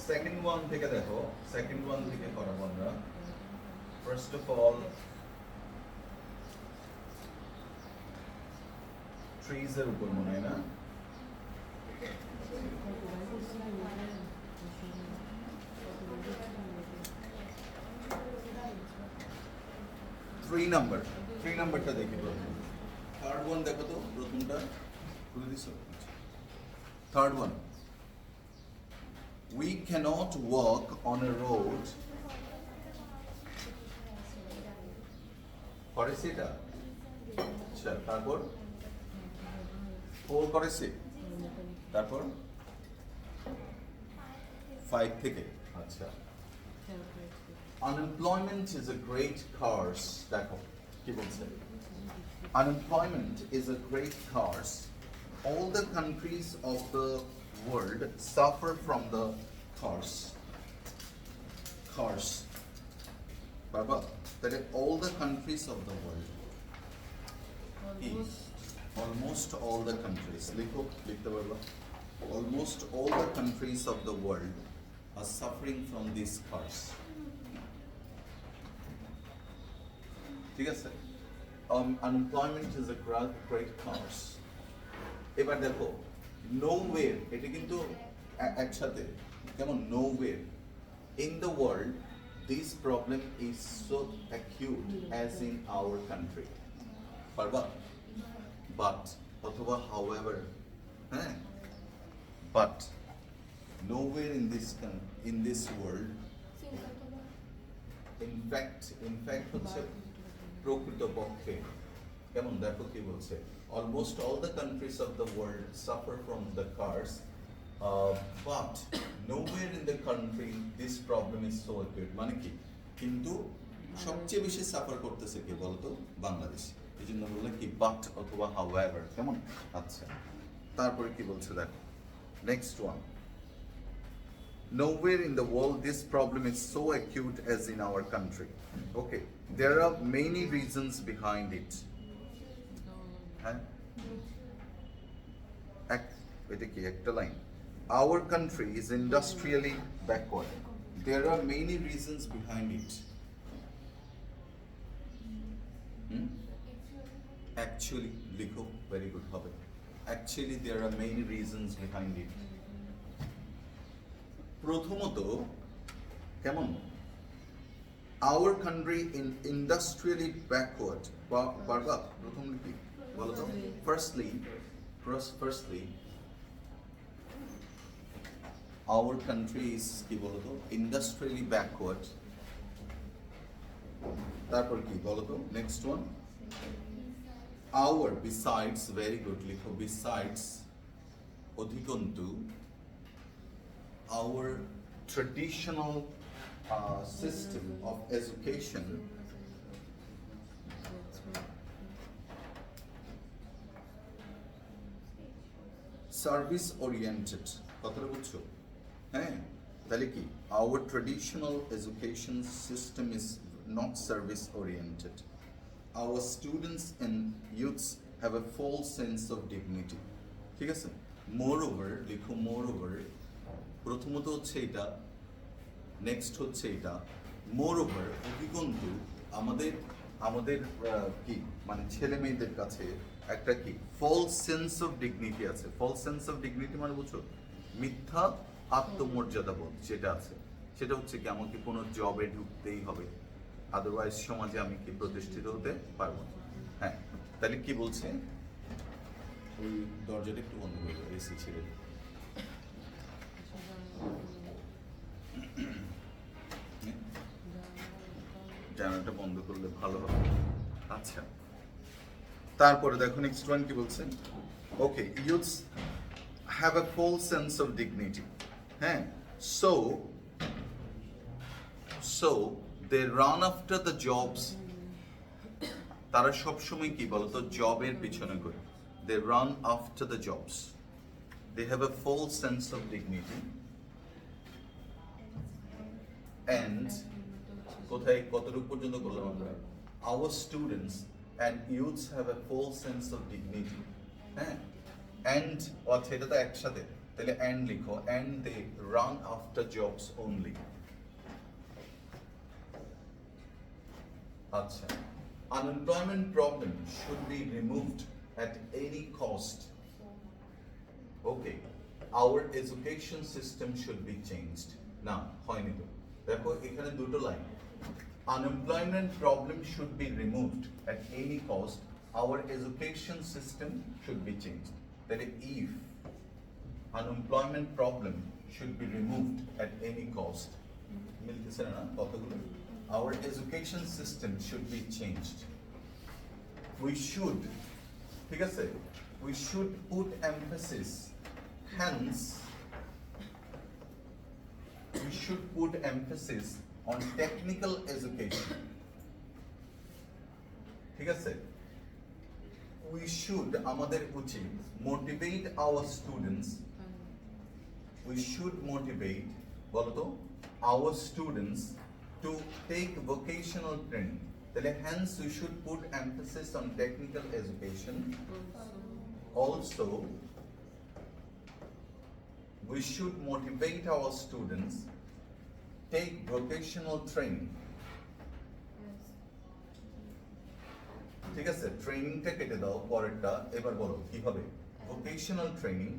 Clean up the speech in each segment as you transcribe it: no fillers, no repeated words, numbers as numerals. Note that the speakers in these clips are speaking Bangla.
সেকেন্ড ওয়ান থেকে দেখো, সেকেন্ড ওয়ান থেকে করাবো আমরা। ফার্স্ট অফ অল ট্রিজ এর উপর মনে হয় না? থ্রি নাম্বারটা দেখি প্রথম। থার্ড ওয়ান দেখো তো, প্রথমটা খুলে দিছো। Third one, we cannot walk on a road করেছে এটা? আচ্ছা, তারপর ফোর করেছে, তারপর ফাইভ থেকে। আচ্ছা, unemployment is a great curse, দেখো কি বলছে, unemployment is a great curse, all the countries of the world suffer from the curse বাবা, তাহলে all the countries of the world, almost all the countries, লিখতে পারবা, almost all the countries of the world are suffering from this curse, ঠিক আছে? Unemployment is a great curse. এবার দেখো nowhere, এটা কিন্তু একসাথে, কেমন? nowhere in the world this problem is so acute as in our country, পারবা? but অথবা however, হ্যাঁ, but nowhere in this world, in fact হচ্ছে প্রকৃতপক্ষে, কেমন? দেখো কি বলছে, almost all the countries of the world suffer from the curse, but nowhere in the country this problem is so acute, মানে কি, কিন্তু সবচেয়ে বেশি সাফার করতেছে কে বলতো? বাংলাদেশ। এই জন্য বললে কি বাট অথবা হাউএভার, কেমন? আচ্ছা, তারপরে কি বলছে দেখো, next one, nowhere in the world this problem is so acute as in our country. Okay, there are many reasons behind it. এটা কি একটা line? our country is industrially backward. There are many reasons behind it. Actually, লিখো, very good হবে। Actually, there are many reasons behind it. প্রথমত, কেমন? our country in industrially backward, পারবা? প্রথম লিখি বলো তো। firstly our country is কি বলো তো? industrially backward, তারপর কি বলো তো? next one, our, besides, very good, লিখো besides, অধিকন্তু, our traditional system of education service oriented, কথাটা বুঝছো? হ্যাঁ, তাহলে কি, our traditional education system is not service oriented, our students and youths have a false sense of dignity, ঠিক আছে? moreover, লিখো moreover, প্রথমত হচ্ছে এটা, নেক্সট হচ্ছে এটা, moreover, অধিকন্তু, আমাদের কি মানে ছেলে মেয়েদের কাছে একটা কি ফলস সেন্স অফ ডিগনিটি আছে। ফলস সেন্স অফ ডিগনিটি মানে বুঝছো? মিথ্যা আত্মমর্যাদা বোধ যেটা আছে, সেটা হচ্ছে কি, আমাকে কোনো জবে ঢুকতেই হবে, আদারওয়াইজ সমাজে আমি কি প্রতিষ্ঠিত হতে পারবো না। হ্যাঁ, তাহলে কি বলছে? ওই দরজাটা একটু বন্ধ করে দাও, এসি ছেড়ে। জানালাটা বন্ধ করলে ভালো হবে। আচ্ছা, তারপরে দেখো নেক্সট ওয়ান কি বলছেন? Okay, youths have a full sense of dignity, হ্যাঁ, so they run after the jobs, তারা সবসময় কি বলতো? জবের পিছনে ঘুরে। They run after the jobs, they have a full sense of dignity and, কোথায় কতটুকু পর্যন্ত করলাম আমরা? our students and youths have a full sense of dignity, হ্যাঁ, and আচ্ছা, এটা তো একসাথে, তাহলে and লিখো, and they run after jobs only. আচ্ছা, unemployment problem should be removed at any cost. Okay, our education system should be changed. না হয়নি তো, দেখো এখানে দুটো line, unemployment problem should be removed at any cost, our education system should be changed. তাহলে if unemployment problem should be removed at any cost, মিলতেছে না কথাগুলো, our education system should be changed. We should, ঠিক আছে, we should put emphasis, hence we should put emphasis on technical education. ঠিক আছে, we should, আমাদের উচিত, motivate our students, we should motivate, বলো তো, our students to take vocational training. তাহলে hence we should put emphasis on technical education. Also, we should motivate our students take vocational training. ঠিক আছে, ট্রেনিংটা কেটে দাও, পরেরটা এবার বলো কি হবে, vocational training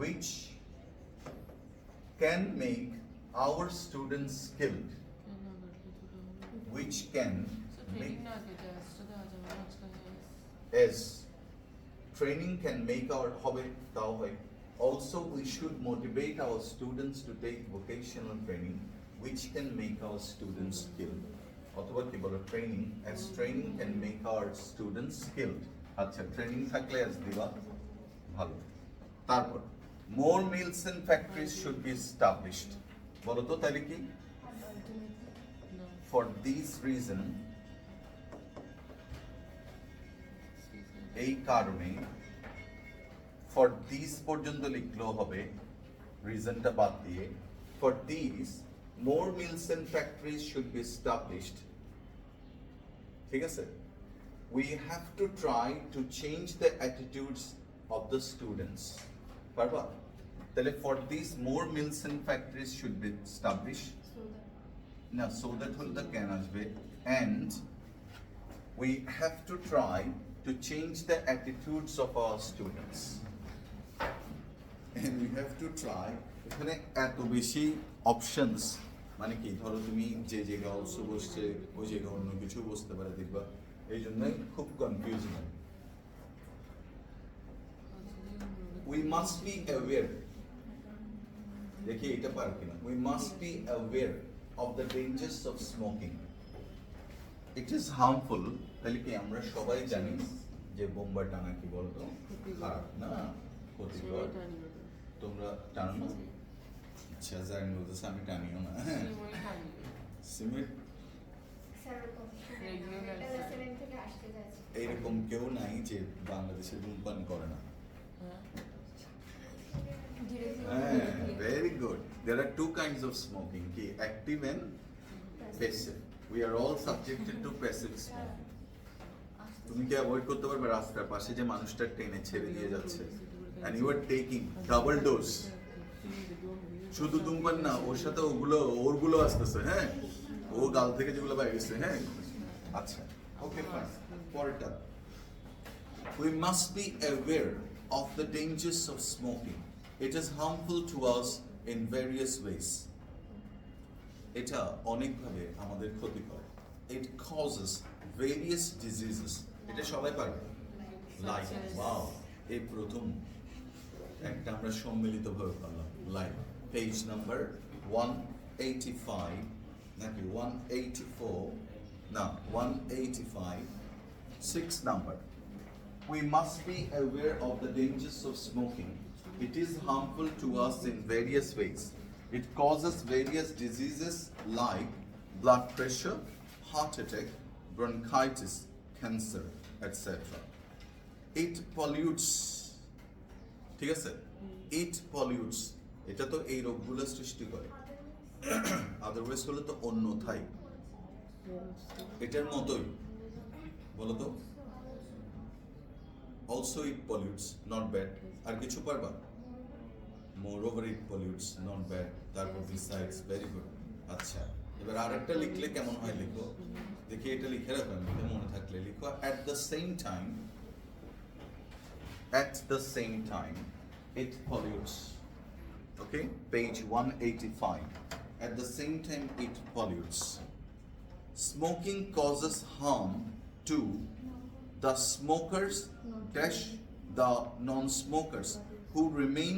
which can make our students skilled, which can make, as training can make our হবে তাও হয়. Also, we should motivate our students to take vocational training which can make our students skilled. অথবা কি বলো, training, as training can make our students skilled. আচ্ছা, ট্রেনিং থাকলে as দিবা ভালো। তারপর more mills and factories should be established. বলো তো তাহলে কি, for this reason, এই কারণে, for these পর্যন্ত লিখলেও হবে, রিজনটা বাদ দিয়ে, for these more mills and factories should be established. ঠিক আছে, we have to try to change the attitudes of the students. পারবা, তাহলে for these more mills and factories should be established. না, so that হল the can আসবে, and we have to try to change the attitudes of our students. And we have to try, এখানে এত বেশি অপশনস, মানে কি, ধরো তুমি যে জায়গায় অলসো বসছে ওই জায়গায় অন্য কিছু বসতে পারে, দেখবা, এই জন্যই খুব কনফিউজিং হয়। We must be aware, দেখি এটা পার কিনা, we must be aware of the dangers of smoking. It is harmful. তাহলে কি আমরা সবাই জানি যে বোম্বা টানা কি বলতো খারাপ না, ক্ষতিকর। তোমরা টানো না? আচ্ছা, জানি বলতেছে, আমি টানিও না। সিমেন্ট এইরকম কেউ নাই যে বাংলাদেশে ধূমপান করে না। Very good. There are two kinds of smoking, active and passive. We are all subjected to passive smoking. তুমি কি অ্যাভয়েড করতে পারবে রাস্তার পাশে যে মানুষটা টেনে ছেড়ে দিয়ে যাচ্ছে, and you are taking double dose, শুধু ধূমপান না, ওর সাথে ওরগুলো আসতেছে, হ্যাঁ, ও গাল থেকে যেগুলো বাইরে গেছে, হ্যাঁ। আচ্ছা, ওকে, ফাইন, পরেরটা, we must be aware of the dangers of smoking. It is harmful to us in various ways. এটা অনেকভাবে আমাদের ক্ষতি করে। It causes various diseases. এটা সবাই পারবে, লাইক, ওয়াও, এই প্রথম একটা আমরা সম্মিলিতভাবে পারলাম, লাইক, পেজ নাম্বার 185 নাকি 184, না 185, 6 number. We must be aware of the dangers of smoking. It is harmful to us in various ways. It causes various diseases like blood pressure, heart attack, bronchitis, cancer, etc. It pollutes. ঠিক আছে, it pollutes, এটা তো এই রোগগুলো সৃষ্টি করে, আদারওয়াইজ হলে তো অন্যথায় এটার মতোই, বলো তো, also it pollutes, not bad. আর কিছু পারবা? moreover it pollutes, not bad. তারপর besides, very good. আচ্ছা, এবার আরেকটা লিখলে কেমন হয় লিখো, দেখি এটা লিখে রাখো, আমি মনে থাকলে লিখো। At the same time, it pollutes. Okay, page 185. At the same time, it pollutes. Smoking causes harm to the smokers dash the non-smokers who remain.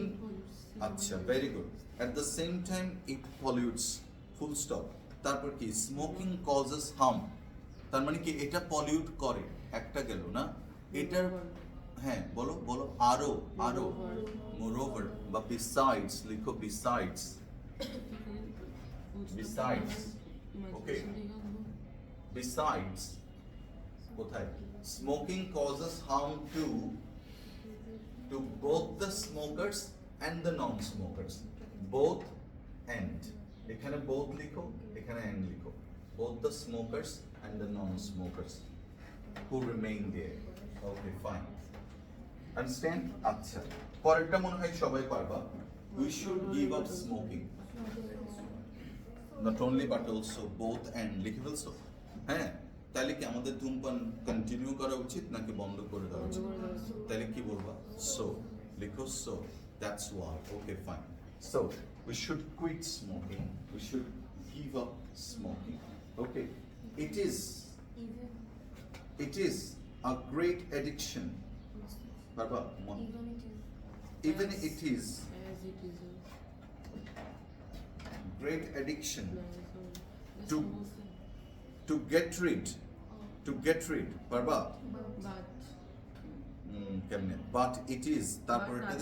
Acha, very good. At the same time, it pollutes. Full stop. তারপর কি, স্মোকিং কজেস হার্ম, তার মানে কি এটা পলিউট করে, একটা গেল না, এটার হ্যাঁ বলো বলো, আরো আরো, মোরওভার বা বিসাইডস লিখো, বিসাইডস, বিসাইডস, ওকে, বিসাইডস কোথায়, smoking causes harm to both the smokers and the non-smokers, both and, এখানে both লিখো, এখানে and লিখো, both the smokers and the non-smokers who remain there. Okay, fine. Understand? আচ্ছা, পরেরটা মনে হয় সবাই পারবা। We should give up smoking. Not only but also both and লিখে ফেলছো? হ্যাঁ, তাহলে কি আমাদের ধূমপান কন্টিনিউ করা উচিত নাকি বন্ধ করে দেওয়া উচিত? তাহলে কি বলবা? So লিখো, so that's why. Okay, fine. So we should quit smoking. We should give up smoking. Okay. It is a great addiction. Baba, even it is great addiction to get rid. Baba. কেমনে, but it is, তারপর এটা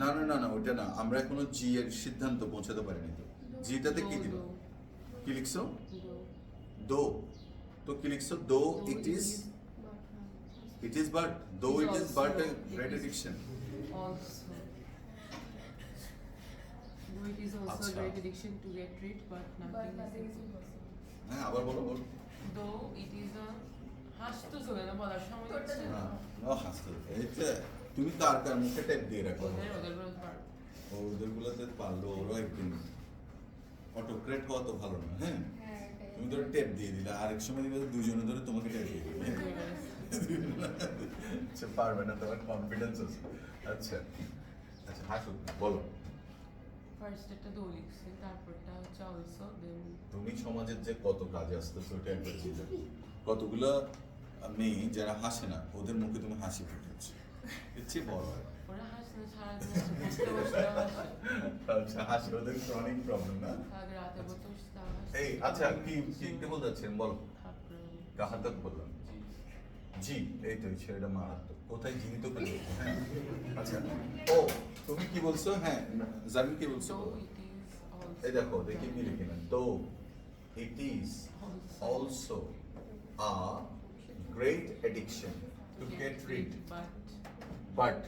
না ওটা না, আমরা এখনো জি এর সিদ্ধান্ত পৌঁছাতে পারিনি তো। জিটাতে কি দিল, কি লিখছো, দো, তো কি লিখছো, দো it is but, though it is but a great addiction. Though it is also a great addiction to get rid, but nothing is impossible. হ্যাঁ, আবার বলো। Though it is a, হাসতেছো কেন, বলার সময় দিচ্ছে না। হাসতে, এইটা তুমি কার মুখে টেপ দিয়ে রাখো, ওদের গুলোতে পারলো, ওরা একদিন অটোক্রেট হওয়া তো ভালো না। হ্যাঁ, তুমি ধরে টেপ দিয়ে দিলে, আরেক সময় দিবে দুজনে ধরে তোমাকে টেপ দিয়ে দিবে। আচ্ছা, পারবে না, তোমার কনফিডেন্স আছে। আচ্ছা হাসো, বলো। ফার্স্ট একটা দো লিখছে, তারপরটা হচ্ছে অলসো, দেন তুমি সমাজের যে কত কাজে আসতেছো ওটা একবার ছিল, কতগুলো মেয়ে যারা হাসে না ওদের মুখে তুমি হাসি ফুটেছো, এর চেয়ে বড় হয়। ওরা হাসে না, সারাদিন বসতে বসতে হাসে। আচ্ছা, হাসি ওদের ক্রনিক প্রবলেম না। আগে রাতে বসে বসে তাও হাসে। এই আচ্ছা, কি বলতে যাচ্ছেন বলো। কাহাতক বললাম, জি, এই তো ছেলেটা মারাত্মক, কোথায় জীবিত পেলে। হ্যাঁ, আচ্ছা, ও তুমি কি বলছো, হ্যাঁ জামিন কি বলছো, এই দেখো দেখি কি লিখে না, তো it is also a great addiction to get rid, but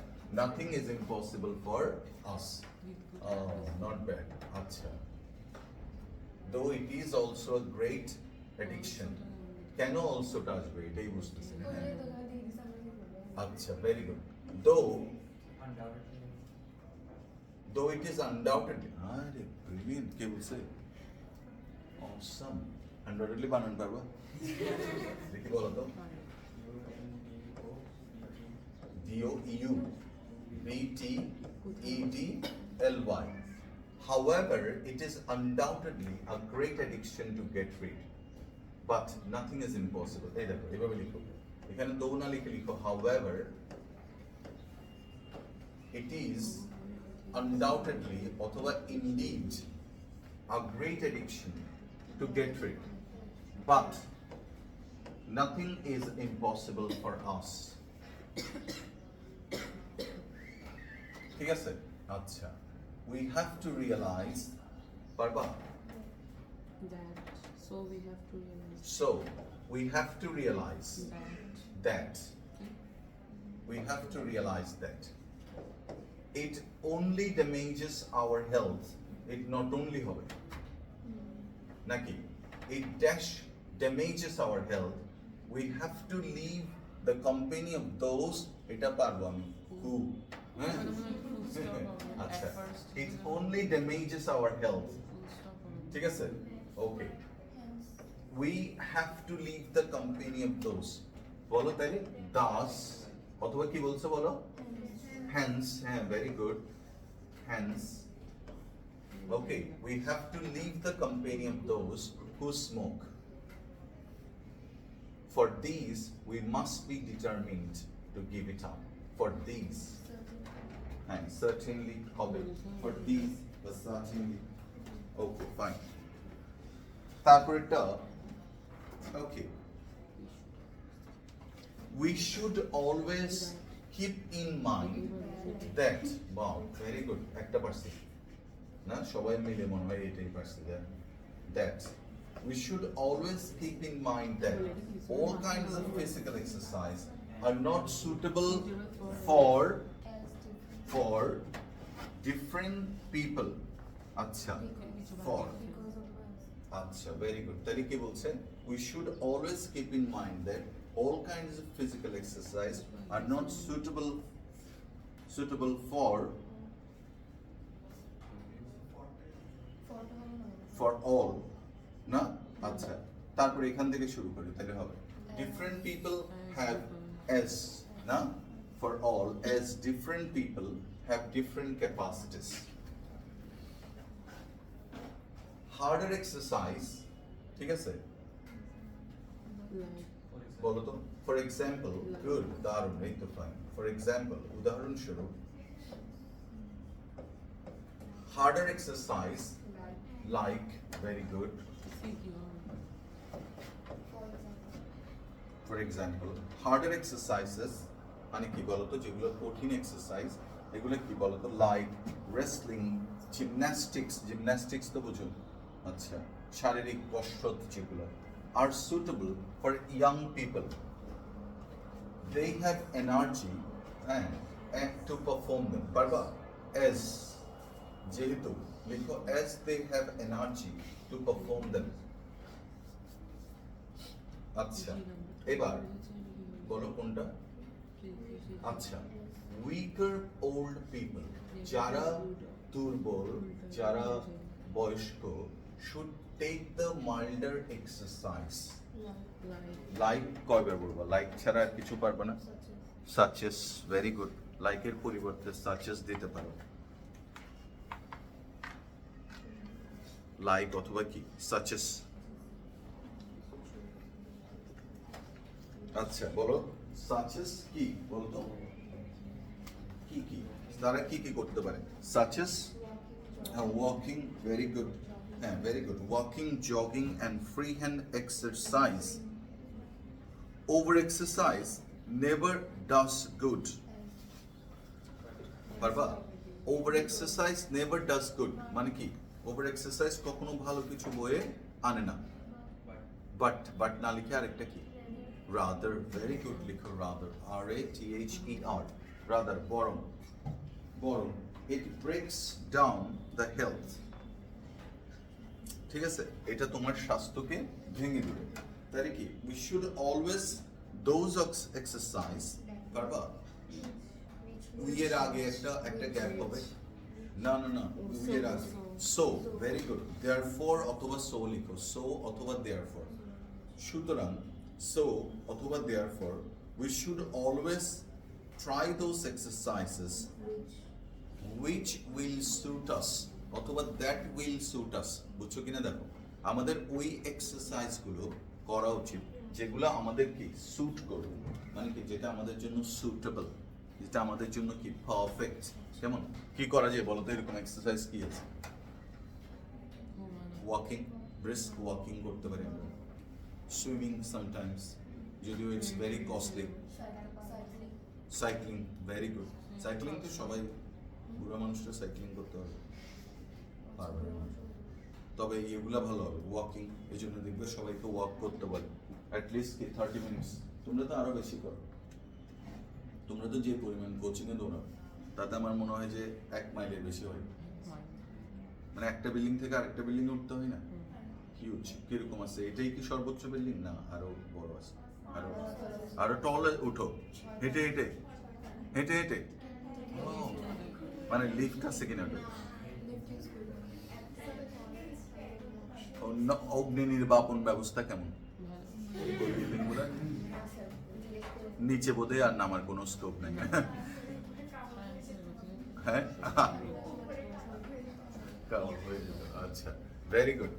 nothing is impossible for us. Oh, not bad. Acha, though it is also a great addiction, can also touch way, এটাই বুঝতেছি না। আচ্ছা, very good. Though it is undoubtedly, আরে brilliant, কে বলছে, awesome, undoubtedly বানান পারবা, দেখি বলো তো, DOUBTEDLY. However, it is undoubtedly a great addiction to get rid, but nothing is impossible. এই দেখো, এভাবে লিখো, এখানে দো না লিখে লিখো, however it is undoubtedly অথবা indeed a great addiction to get rid, but nothing is impossible for us. ঠিক আছে, আচ্ছা, we have to realize, পারবা, so we have to realize that we have to realize that it only damages our health, it not only হবে নাকি, it damages our health, we have to leave the company of those, এটা পারবো আমি, who, stop over আচ্ছা at first. it only damages our health Full stop over. ঠিক আছে ওকে we have to leave the company of those বলো তাইলে thus অথবা কি বলছো বলো hence হ্যাঁ very good hence okay we have to leave the company of those who smoke for these we must be determined to give it up for these and certainly হবে for these but certainly okay fine তারপরেটা okay we should always keep in mind that wow very good একটা পারছি না সবাই মিলে মনে হয় এটাই পারছি that we should always keep in mind that all kinds of physical exercise are not suitable for different people আচ্ছা for আচ্ছা very good তাহলে কি বলছেন we should always keep in mind that all kinds of physical exercise are not suitable for all না আচ্ছা তারপর এখান থেকে শুরু করি তাহলে হবে different people have as না for all as different people have different capacities harder exercise ঠিক আছে বলো তো for example good দারুণ এই তো ফাইন for example উদাহরণস্বরূপ harder exercise like very good for example harder exercises মানে কি বলতো যেগুলো কঠিন এক্সারসাইজ এগুলো কি বলতো লাইক wrestling জিমন্যাস্টিক্স তো বুঝো আচ্ছা শারীরিক কসরত যেগুলো are suitable for young people they have energy and to perform them পারবা as যেহেতু লিখো as they have energy to perform them আচ্ছা এবার বলো কোনটা আচ্ছা weaker old people যারা দুর্বল যারা বয়স্ক should take the milder exercise like কয়বার বলবো like ছাড়া আর কিছু পারবে না such as very good like এর পরিবর্তে such as দিতে পারো like অথবা কি such as আচ্ছা বলো such as কি বলো তো কি তারা কি করতে পারে such as walking very good very good walking jogging and free hand exercise over exercise never does good পারবা over exercise never does good মানে কি over exercise কখনো ভালো কিছু বয়ে আনে না but না লিখে আরেকটা কি rather very good লিখো rather R-A-T-H-E-R rather বরং it breaks down the health ঠিক আছে এটা তোমার স্বাস্থ্যকে ভেঙে দিবে তাই কি we should always those exercise পারবা উই এর আগে একটা গ্যাপ হবে না উই এর আগে so very good therefore অথবা so লিখো so অথবা therefore সুতরাং so অথবা therefore we should always try those exercises which will suit us অথবা that will suit us বুঝছো কিনা দেখো আমাদের ওই এক্সারসাইজ গুলো করা উচিত যেগুলো আমাদের কি স্যুট করবে মানে কি যেটা আমাদের জন্য সুটেবল যেটা আমাদের জন্য কি পারফেক্ট কেমন কি করা যায় বলো তো এরকম এক্সারসাইজ কি আছে ওয়াকিং ব্রিস্ক ওয়াকিং করতে পারি আমরা সুইমিং সামটাইমস যদিও it's very costly cycling very good cycling তো সবাই বুড়া মানুষটা সাইক্লিং করতে হবে পারবে না তবে এগুলা ভালো হবে ওয়াকিং এই জন্য দেখবে সবাইকে ওয়াক করতে বলে অ্যাটলিস্ট কি 30 মিনিটস তোমরা তো আরো বেশি করো তোমরা তো যে পরিমাণ কোচিংয়ে দৌড়াও তাতে আমার মনে হয় যে 1 মাইলের বেশি হয় মানে একটা বিল্ডিং থেকে আরেকটা বিল্ডিং উঠতে হয় না হিউজ কিরকম আছে এটাই কি সর্বোচ্চ বিল্ডিং না আরো বড় আছে আরো টল উঠো হেঁটে মানে লিফট আছে কিনা ওটা? অগ্নি নির্বাপন ব্যবস্থা কেমন ওই বিল্ডিং গুলো? নিচে বোধে আর নামার কোনো স্কোপ নেই। হ্যাঁ কারণ হয়ে যেত। আচ্ছা, ভেরি গুড।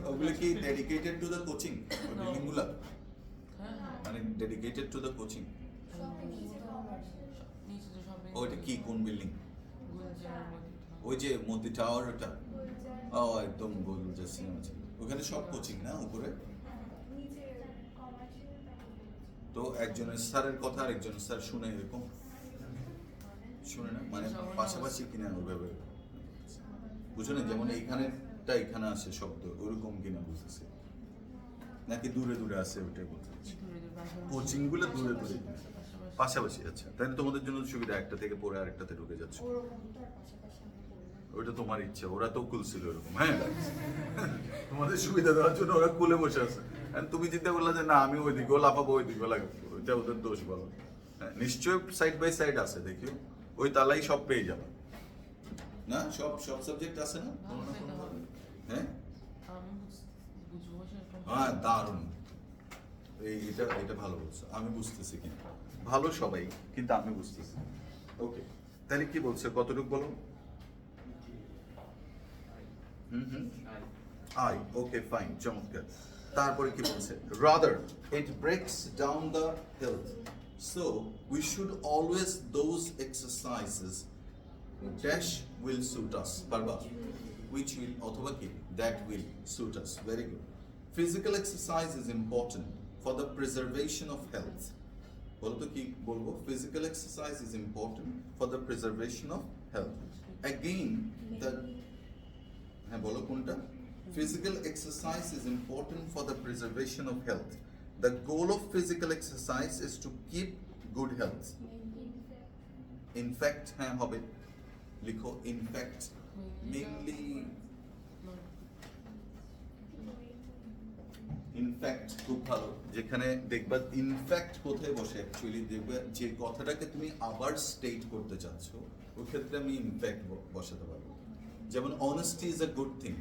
ওগুলো কি ডেডিকেটেড টু দ্য কোচিং ওই বিল্ডিং গুলো? মানে ডেডিকেটেড টু দ্য কোচিং? ওইটা কি কোন বিল্ডিং? ওই যে মোদি টাওয়ার ওটা? ও একদম গোল যে সিনেমা ছিল ওখানে সব কোচিং না উপরে? তো একজনের স্যারের কথা আর একজনের স্যার শুনে এরকম শুনে না মানে পাশাপাশি কিনা ওইভাবে বুঝো না? যেমন এইখানেটা এখানে আসে শব্দ ওরকম কিনা বুঝতেছি নাকি দূরে দূরে আসে ওটাই বলতে চাচ্ছি। কোচিং গুলো দূরে দূরে কিনা পাশাপাশি? আচ্ছা, তাহলে তোমাদের জন্য সুবিধা, একটা থেকে পড়ে আরেকটাতে ঢুকে যাচ্ছে। ওইটা তোমার ইচ্ছা, ওরা তো কুল ছিল এরকম। হ্যাঁ তোমাদের সুবিধা দেওয়ার জন্য ওরা কুলে বসে আছে। তুমি চিন্তা করলে যে না আমি ওই দিকেও লাফাবো ওই দিকেও লাগাবো, ওইটা ওদের দোষ বলো। হ্যাঁ নিশ্চয়ই সাইড বাই সাইড আছে, দেখিও ওই তালাই সব পেয়ে যাবে না? সব সব সাবজেক্ট আছে না কোনো না কোনো ভাবে? হ্যাঁ হ্যাঁ দারুণ, এটা এটা ভালো বলছো, আমি বুঝতেছি কিন্তু ভালো সবাই, কিন্তু আমি বুঝতেছি। ওকে, তাহলে কি বলছো কতটুকু বলো? আই, ওকে ফাইন, চমৎকার। তারপরে কি বলছে? Rather it breaks down the health, so we should always those exercises dash will suit us, পারবা? which will অথবা কি that will suit us, very good. Physical exercise is important for the preservation of health. বলো তো কি বলবো? Physical exercise is important for the preservation of health. Again the হ্যাঁ বলো কোনটা? Physical exercise is important for the preservation of health. The goal of physical exercise is to keep good health. In fact, হ্যাঁ হবে, লিখো in fact, mainly ইনফ্যাক্ট খুব ভালো, যেখানে দেখবা ইনফ্যাক্ট কোথায় বসে অ্যাকচুয়ালি দেখবে যে কথাটাকে তুমি আবার স্টেট করতে চাচ্ছ ওই ক্ষেত্রে আমি ইনফ্যাক্ট বসাতে পারবো। যেমন honesty is a good thing,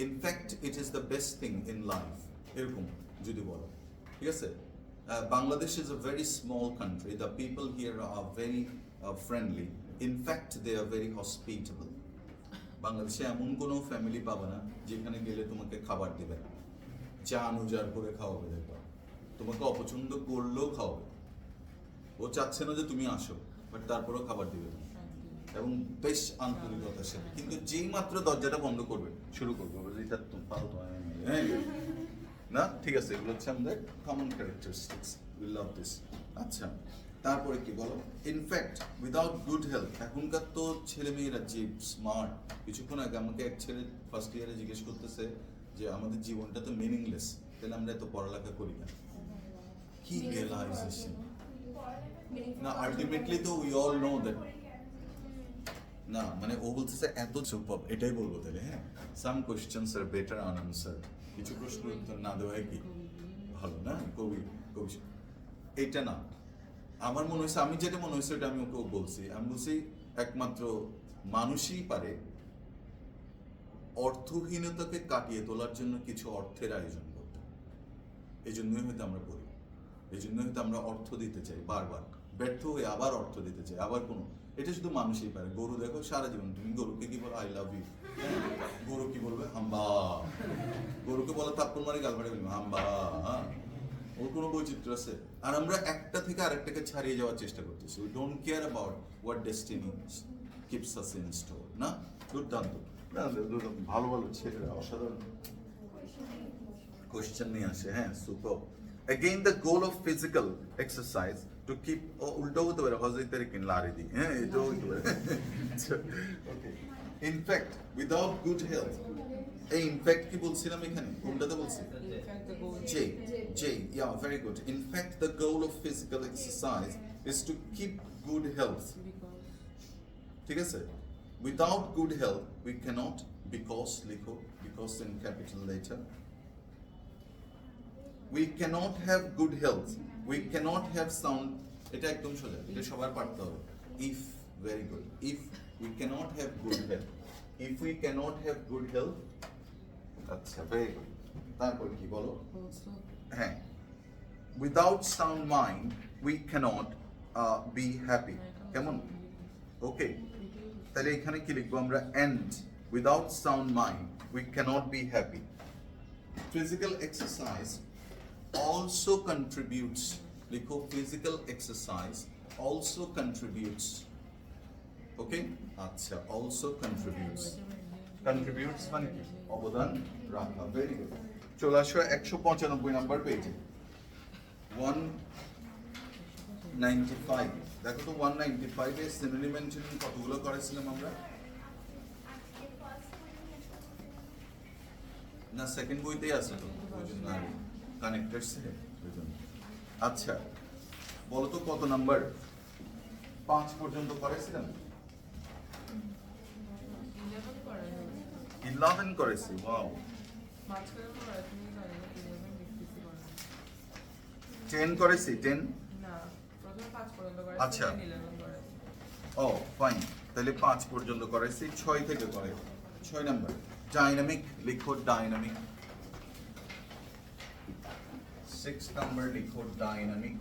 in fact it is the best thing in life, এরকম যদি বলো, ঠিক আছে? Bangladesh is a very small country, the people here are very friendly, in fact they are very hospitable. বাংলাদেশে এমন কোনো ফ্যামিলি পাবে না যেখানে গেলে তোমাকে খাবার দেবে না, চান উজাড় করে খাওয়াবে, দেখবা তোমাকে অপছন্দ করলেও খাওয়াবে, ও চাচ্ছে না যে তুমি আসো বাট তারপরেও খাবার দিবে না, এবং বেশ আন্তরিকতার সাথে। কিন্তু যেই মাত্র দরজাটা বন্ধ করবে শুরু করবে এটা তুমি পারো তো, না ঠিক আছে, এগুলো হচ্ছে আমাদের common characteristics, we love this. আচ্ছা, তারপরে কি বলো? ইনফ্যাক্ট উইদাউট গুড হেলথ, এখনকার তো ছেলে মেয়েরা যে স্মার্ট, কিছুক্ষণ আগে আমাকে এক ছেলে ফার্স্ট ইয়ারে জিজ্ঞেস করতেছে যে আমাদের জীবনটা তো মিনিংলেস, তাহলে আমরা এত পড়ালেখা করি না। কি রিয়েলাইজেশন না, আলটিমেটলি তো উই অল নো দ্যাট, না মানে ও বলতেছে এত সুপার, এটাই বলবো তাহলে। হ্যাঁ, সাম কোয়েশ্চেনস আর বেটার আনসার্ড, কিছু প্রশ্ন উত্তর না দেওয়াই কি ভালো না? কবি কবি এটা না, আমার মনে হয়েছে, আমি যেটা মনে হয়েছে ওটা আমি ওকে বলছি, আমি বলছি একমাত্র মানুষই পারে অর্থহীনতাকে কাটিয়ে তোলার জন্য কিছু অর্থের আয়োজন করতে। এই জন্যই হয়তো আমরা করি, এই জন্যই হয়তো আমরা অর্থ দিতে চাই, বারবার ব্যর্থ হয়ে আবার অর্থ দিতে চাই, আবার কোনো, এটা শুধু মানুষই পারে। গরু দেখো সারা জীবন, তুমি গরুকে কি বলো? আই লাভ ইউ, গরু কি বলবে? হাম্বা। গরুকে বলো তাপ্পর মারি গাল মারি বলবে হাম্বা, ওর কোনো বৈচিত্র্য আছে? আর আমরা একটা থেকে আরেকটাকে ছাড়িয়ে যাওয়ার চেষ্টা করতেছি, we don't care about what destiny keeps us in store. না, দুর্দান্ত, ভালো ভালো ছেলেরা অসাধারণ কোয়েশ্চেন নিয়ে আসে। হ্যাঁ, super. Again, the goal of physical exercise to keep, উল্টো হতে পারে, হজরতের কিন লারি দি, হ্যাঁ এটাও হতে পারে। ওকে, in fact without good health, এই ইনফ্যাক্ট কি বলছিলাম এখানে, কোনটাতে বলছি? J, J, yeah, very good. In fact, the goal of physical exercise is to keep good health. ঠিক আছে? Without good health, we cannot, because লিখো, because in capital letter. We cannot have good health. We cannot have sound. এটা একদম সোজা, এটা সবার পারতে হবে। If very good. If we cannot have good health, if we cannot have good health, আচ্ছা very good. তারপর কি বলো? Also. হ্যাঁ, without sound mind we cannot be happy. কেমন? ওকে, তাহলে এখানে কি লিখবো আমরা? And without sound mind we cannot be happy. Physical exercise also contributes, লিখো physical exercise also contributes. Okay? আচ্ছা, also contributes. Contributes মানে কি? অবদান রাখা। Very good. চলে আসো 195 নাম্বার পেজে। 195, দেখো তো 195 এ সিনোনিম অ্যান্টোনিম কতগুলো করেছিলাম আমরা? না, সেকেন্ড বইতেই আছে তো, ওই জন্য কানেক্টেড ছিল ওই জন্য। আচ্ছা, বলো তো কত নাম্বার? 5 পর্যন্ত করেছিলাম? 11 করা হয়েছে। 11 করেছি, ওয়াও। মাঝখানে পড়া তুমি জানি না 11 লিখতেছি করা। 10 করেছি, 10? না, প্রথমে 5 পর্যন্ত করা আচ্ছা। 11 করা। ও ফাইন, তাহলে 5 পর্যন্ত করেছি, 6 থেকে করে। 6 নাম্বার ডাইনামিক, লিখো ডাইনামিক। 6 নাম্বার লিখো ডাইনামিক।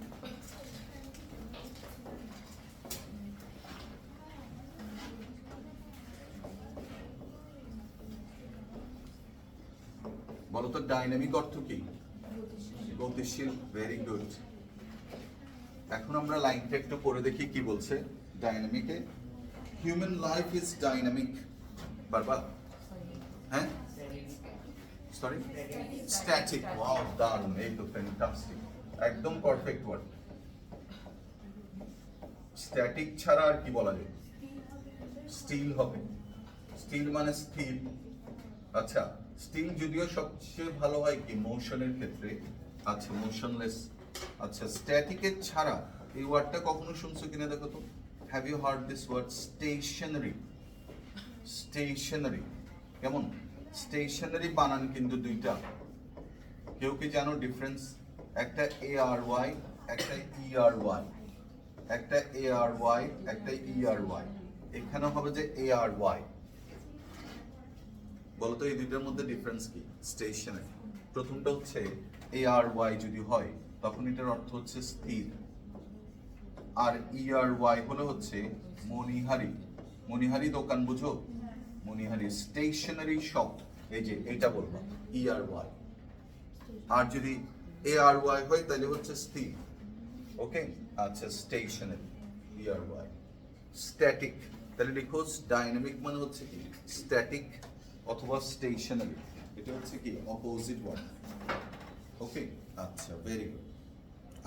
বলো তো ডাইনামিক অর্থ কি? গতিশীল। Very good. এখন আমরা লাইনটা একটু পড়ে দেখি কি বলছে ডাইনামিকে। Human life is dynamic. বারবার, হ্যাঁ, সরি, স্ট্যাটিক। ওয়াও, দারুণ, এই তো ফ্যান্টাস্টিক, একদম পারফেক্ট ওয়ার্ড। স্ট্যাটিক ছাড়া আর কি বলা যায়? স্টিল হবে। স্টিল মানে স্থির। আচ্ছা, স্টিল যদিও সবচেয়ে ভালো হয় কি মোশনের ক্ষেত্রে। আচ্ছা, মোশনলেস। আচ্ছা, স্ট্যাটিকের ছাড়া এই ওয়ার্ডটা কখনো শুনছো কিনা দেখো তো। Have you heard this word? Stationery. Stationery কেমন? স্টেশনারি বানান কিন্তু দুইটা। কেউ কি জানো ডিফারেন্স? একটা এ আর ওয়াই, একটা ই আর ওয়াই। একটা এ আর ওয়াই, একটা ই আর ওয়াই। এখানে হবে যে এ আর ওয়াই। বলতো এই দুইটার মধ্যে ডিফারেন্স কি? স্টেশনারি। প্রথমটা হচ্ছে এ আর ওয়াই যদি হয় তখন এটার অর্থ হচ্ছে স্থির, আর ই আর ওয়াই হলো হচ্ছে মণিহারি। মণিহারি দোকান বুঝো? মণিহারি স্টেশনারি শপ, এই যে এটা বলবো ই আর ওয়াই। আর যদি এ আর ওয়াই হয় তাহলে হচ্ছে স্থির। ওকে, আচ্ছা, স্টেশনারি, ই আর ওয়াই। স্ট্যাটিক, তাহলে লিখো ডাইনামিক মানে হচ্ছে কি স্ট্যাটিক অথবা স্টেশনারি। এটা হচ্ছে কি অপোজিট ওয়ার্ড। ওকে, আচ্ছা, ভেরি গুড।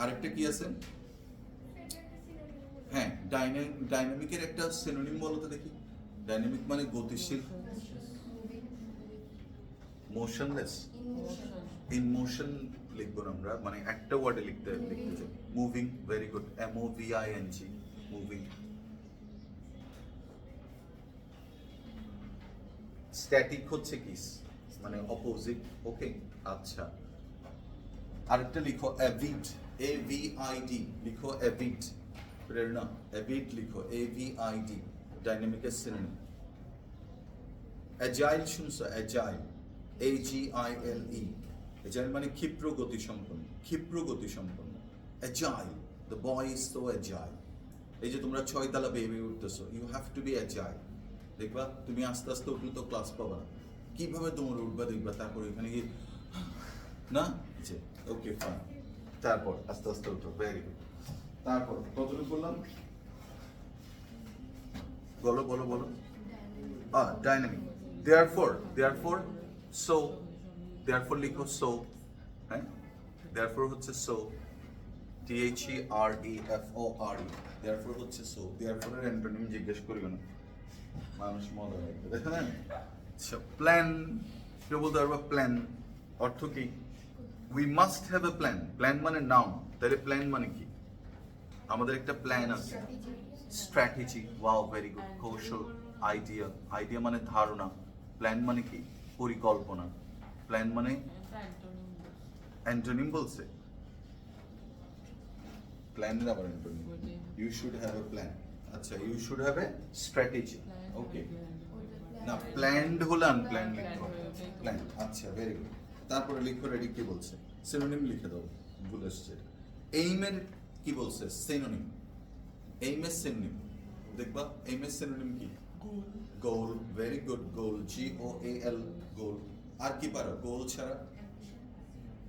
আরেকটা কি আছে? হ্যাঁ, ডাইনামিকের একটা সিনোনিম বলো তো দেখি। ডাইনামিক মানে গতিশীল। মোশনলেস। ইন মোশন লিখবো না আমরা, মানে একটা ওয়ার্ডে লিখতে চাই। Moving. Very good, MOVING, moving. Static হচ্ছে কি মানে অপোজিট। ওকে, আচ্ছা, আরেকটা লিখো অ্যাভিড, AVID লিখো অ্যাভিড। প্রেরণা, অ্যাভিড লিখো AVID। ডাইনামিকের সিনোনিম। অ্যাজাইল শুনছো? Agile, AGILE। অ্যাজাইল মানে ক্ষিপ্র গতি সম্পন্ন। ক্ষিপ্র গতি সম্পন্ন, agile. The boy is so agile. এই যে তোমরা 6 তলা বেয়ে উঠতেছো, you have to be agile. দেখবা তুমি আস্তে আস্তে উঠলে তো ক্লাস পাবা না। কিভাবে তোমার উঠবা দেখবা, তারপর এখানে গিয়ে না যে ওকে ফাইন, তারপর আস্তে আস্তে উঠো। Very good. তারপর কতটুকু বললাম? বলো বলো বলো। ডাইনামিক। দেয়ারফর সো, দেয়ারফর লিখো সো। হ্যাঁ, দেয়ারফর হচ্ছে সো, THEREFORE। দেয়ারফর হচ্ছে সো। দেয়ারফরের অ্যান্টোনিম জিজ্ঞেস করিও না, মানুষ মজা লাগবে, দেখেন। আচ্ছা, প্ল্যান, কেউ বলতে পারবা প্ল্যান অর্থ কি? We must have a plan. Plan মানে নাউন, তাহলে প্ল্যান মানে কি? আমাদের একটা প্ল্যান আছে। স্ট্র্যাটেজি। Wow, very good. কৌশল, আইডিয়া। আইডিয়া মানে ধারণা। প্ল্যান মানে কি? পরিকল্পনা। প্ল্যান মানে অ্যান্টোনিম বলছে। প্ল্যানের আবার antonym, you should have a plan. আচ্ছা, you should have a strategy. Plan okay, or না plan. প্ল্যান্ড হলে আনপ্ল্যান্ড লিখতে Plan হবে। হয়ে ওটাই তো। প্ল্যান, আচ্ছা ভেরি গুড। তারপরে লিখো, রেডি কি বলছে? সিনোনিম লিখে দাও, ভুল এসছে। এইমের কি বলছে? সিনোনিম। এইমের সিনোনিম দেখবা, এইমের সিনোনিম কি? গোল, ভেরি গুড, গোল, GOAL, গোল। আর কি পারো গোল ছাড়া?